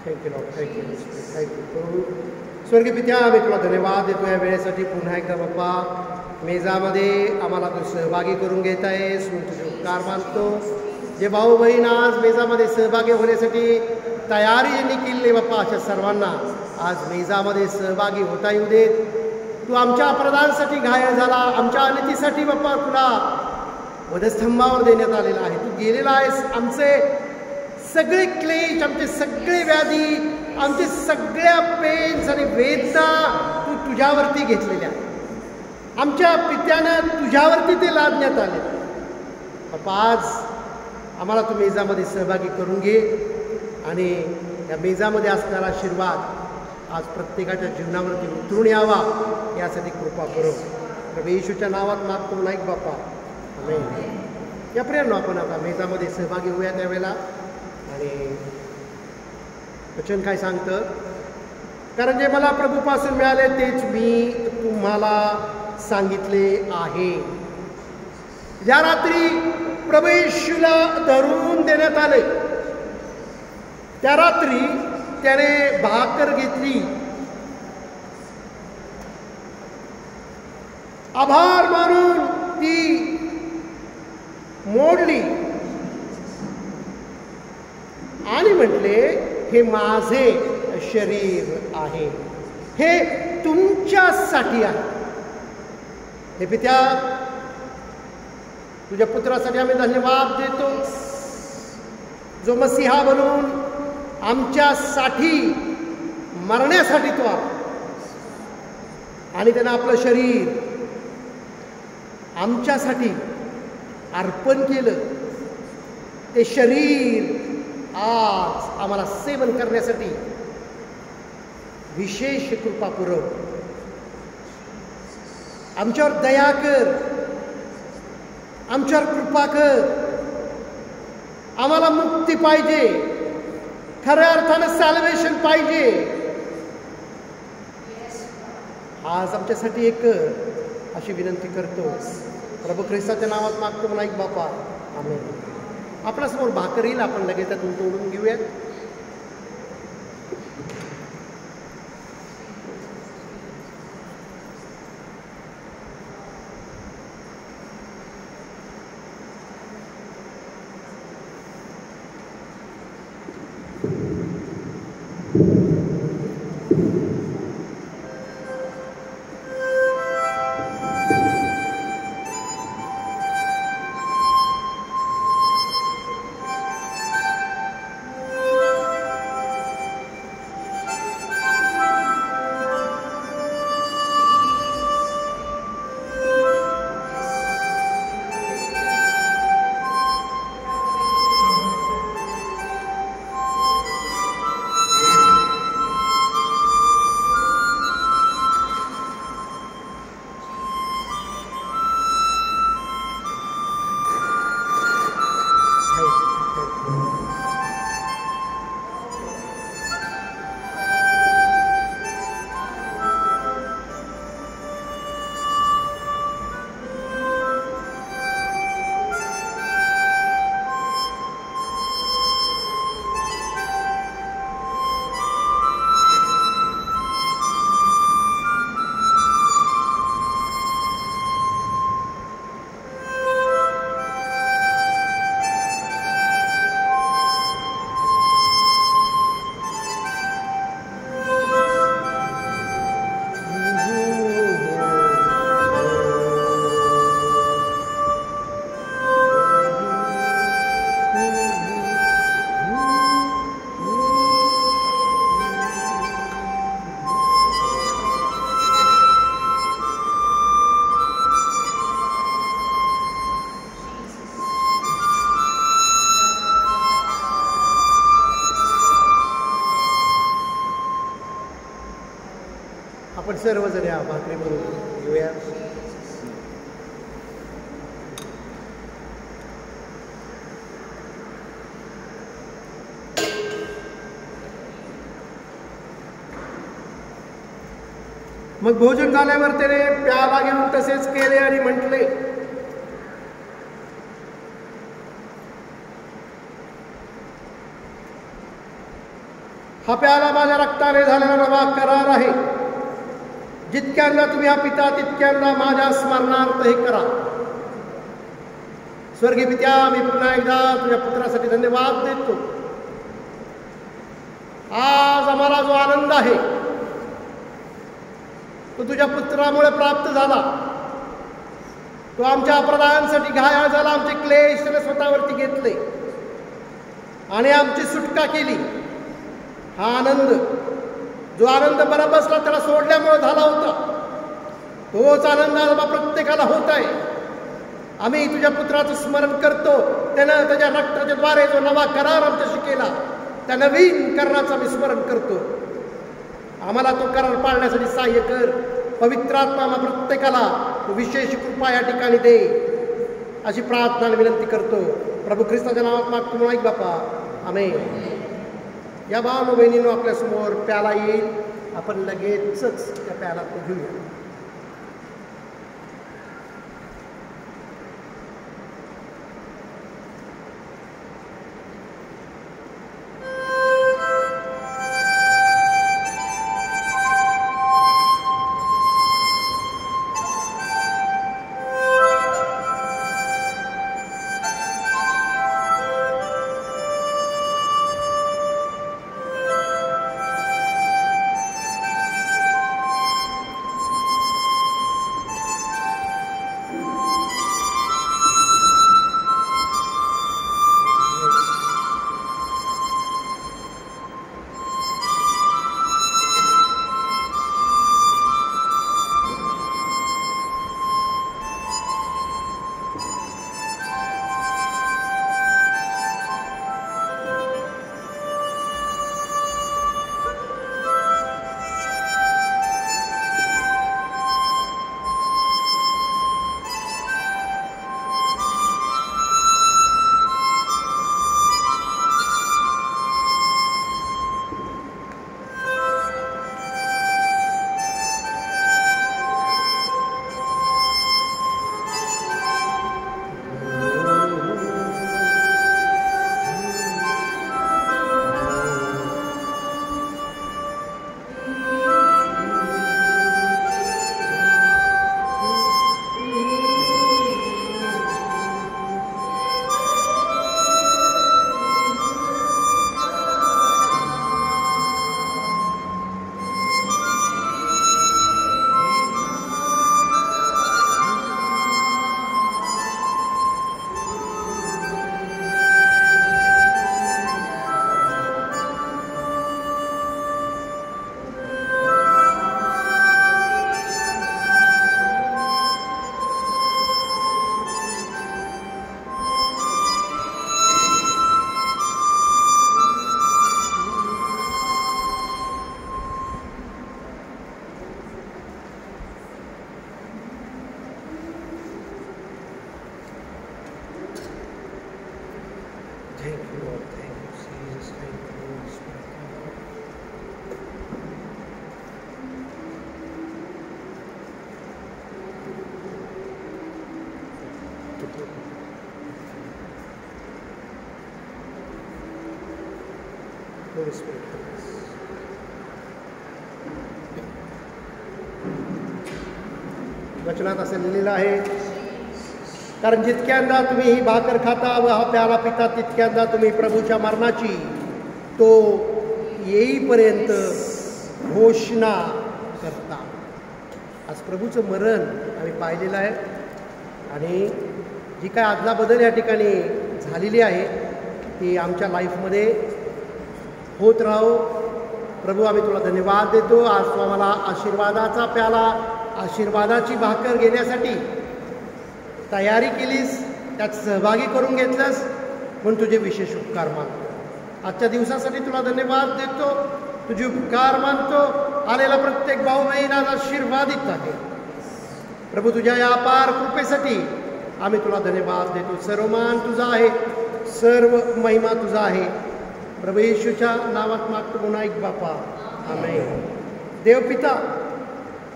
Thank you Lord, thank you thank you. स्वर्गीय पित्या, आम्ही तुला धन्यवाद देतो या वेळेसाठी. पुन्हा एकदा बाप्पा मेजामध्ये आम्हाला तू सहभागी करून घेत आहेस, मी तुझे उपकार मानतो. जे भाऊ बहीण आज मेजामध्ये सहभागी होण्यासाठी तयारी ज्यांनी केली बाप्पा, अशा सर्वांना आज मेजामध्ये सहभागी होता येऊ देत. तू आमच्या अपराधांसाठी घायल झाला, आमच्या अनितीसाठी बाप्पा तुला वधस्तंभावर देण्यात आलेला आहे. तू गेलेला आहेस. आमचे सगळे क्लेश, आमचे सगळे व्याधी, आमचे सगळ्या पेन्स आणि वेदना तू तुझ्यावरती घेतलेल्या. आमच्या पित्यानं तुझ्यावरती ते लादण्यात आले. बाप्पा आज आम्हाला तू मेजामध्ये सहभागी करून घे आणि या मेजामध्ये असणारा आशीर्वाद आज प्रत्येकाच्या जीवनावरती उतरून यावा यासाठी कृपा करो. प्रभू येशूच्या नावात मागतो नाईक बाप्पा, आमेन. या प्रेरणा आपण आता मेजामध्ये सहभागी होऊया त्यावेळेला. आणि वचन काय सांगतं, कारण जे मला प्रभूपासून मिळाले तेच मी तुम्हाला सांगितले आहे. ज्या रात्री प्रभू येशूला धरून देण्यात आले त्या रात्री त्याने भाकर घेतली, आभार मानून ती मोडली आणि म्हटले, हे माझे शरीर आहे, हे तुमच्यासाठी आहे. हे पित्या, तुझ्या पुत्रासाठी आम्ही धन्यवाद देतो, जो मसीहा बनून आमच्यासाठी मरण्यासाठी तो आला आणि त्यानं आपलं शरीर आमच्यासाठी अर्पण केलं. ते शरीर आज आम्हाला सेवन करण्यासाठी विशेष कृपा पुरव. आमच्यावर दया कर, आमच्यावर कृपा कर. आम्हाला मुक्ती पाहिजे, खऱ्या अर्थानं सॅल्वेशन पाहिजे. आज आमच्यासाठी एक अशी विनंती करतो. प्रभू ख्रिस्ताच्या नावात मागतो म्हणा एक बापा, आमेन. आपल्यासमोर भाकर येईल, आपण लगेच त्यातून तोडून घेऊया. आपण सर्वजण या भाकरी म्हणून घेऊया. मग भोजन झाल्यावर त्याने प्याला घेऊन तसेच केले आणि म्हटले, हा प्याला माझ्या रक्ताने झालेला नवा करार आहे. जितक्यांदा तुम्ही हा पिता तितक्यांदा माझ्या स्मरणार्थ हे करा. स्वर्गीय पित्या, मी पुन्हा एकदा तुझ्या पुत्रासाठी धन्यवाद देतो. आज आम्हाला जो आनंद आहे तो तुझ्या पुत्रामुळे प्राप्त झाला. तो आमच्या अपराधांसाठी घायल झाला, आमचे क्लेश त्याने स्वतःवरती घेतले आणि आमची सुटका केली. हा आनंद, जो आनंद बरबसला त्याला सोडल्यामुळे झाला होता, तोच आनंद आम्हा प्रत्येकाला होत आहे. आम्ही तुझ्या पुत्राचं स्मरण करतो. त्यानं त्याच्या रक्ताच्या द्वारे जो नवा करार आमच्याशी केला, त्या नवीन कराराचं आम्ही स्मरण करतो. आम्हाला तो करार पाळण्यासाठी सहाय्य कर. पवित्र आत्मा आम्हा प्रत्येकाला विशेष कृपा या ठिकाणी दे, अशी प्रार्थना आणि विनंती करतो. प्रभू ख्रिस्ताच्या नावात मागतो म्हणून ऐक बापा, आमेन. या भावानो बहिणीनो, आपल्यासमोर प्याला येईल. आपण लगेचच त्या प्याला घेऊया. वचनात असं लिहिलेलं आहे, कारण जितक्यांदा तुम्ही ही भाकर खाता व हा प्याला पिता तितक्यांदा तुम्ही प्रभूच्या मरणाची तो येईपर्यंत घोषणा करता. आज प्रभूचं मरण आम्ही पाहिलेलं आहे आणि जी काय आदला बदल या ठिकाणी झालेली आहे ती आमच्या लाईफमध्ये होत राहो. प्रभू, आम्ही तुला धन्यवाद देतो. आज तू आम्हाला आशीर्वादाचा प्याला, आशीर्वादाची भाकर घेण्यासाठी तयारी केलीस, त्यात सहभागी करून घेतलंस म्हणून तुझे विशेष उपकार मानतो. आजच्या दिवसासाठी तुला धन्यवाद देतो, तुझे उपकार मानतो. आलेला प्रत्येक भाऊ बहीण आज आशीर्वादित आहे. प्रभू, तुझ्या या अपार कृपेसाठी आम्ही तुला धन्यवाद देतो. सर्व मान तुझा आहे, सर्व महिमा तुझा आहे. प्रभू येशूच्या नावात मागतो म्हणून ऐक बापा, आमेन. देवपिता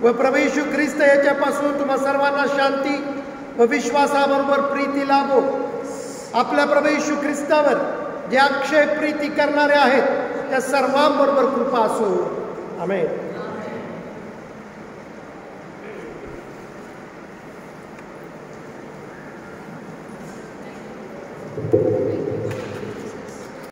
व प्रभू येशू ख्रिस्त याच्यापासून तुम्हा सर्वांना शांती व विश्वासाबरोबर प्रीती लाभो. आपल्या प्रभू येशू ख्रिस्तावर जे अक्षय प्रीती करणारे आहेत त्या सर्वांबरोबर कृपा असो. आमेन. Thank you.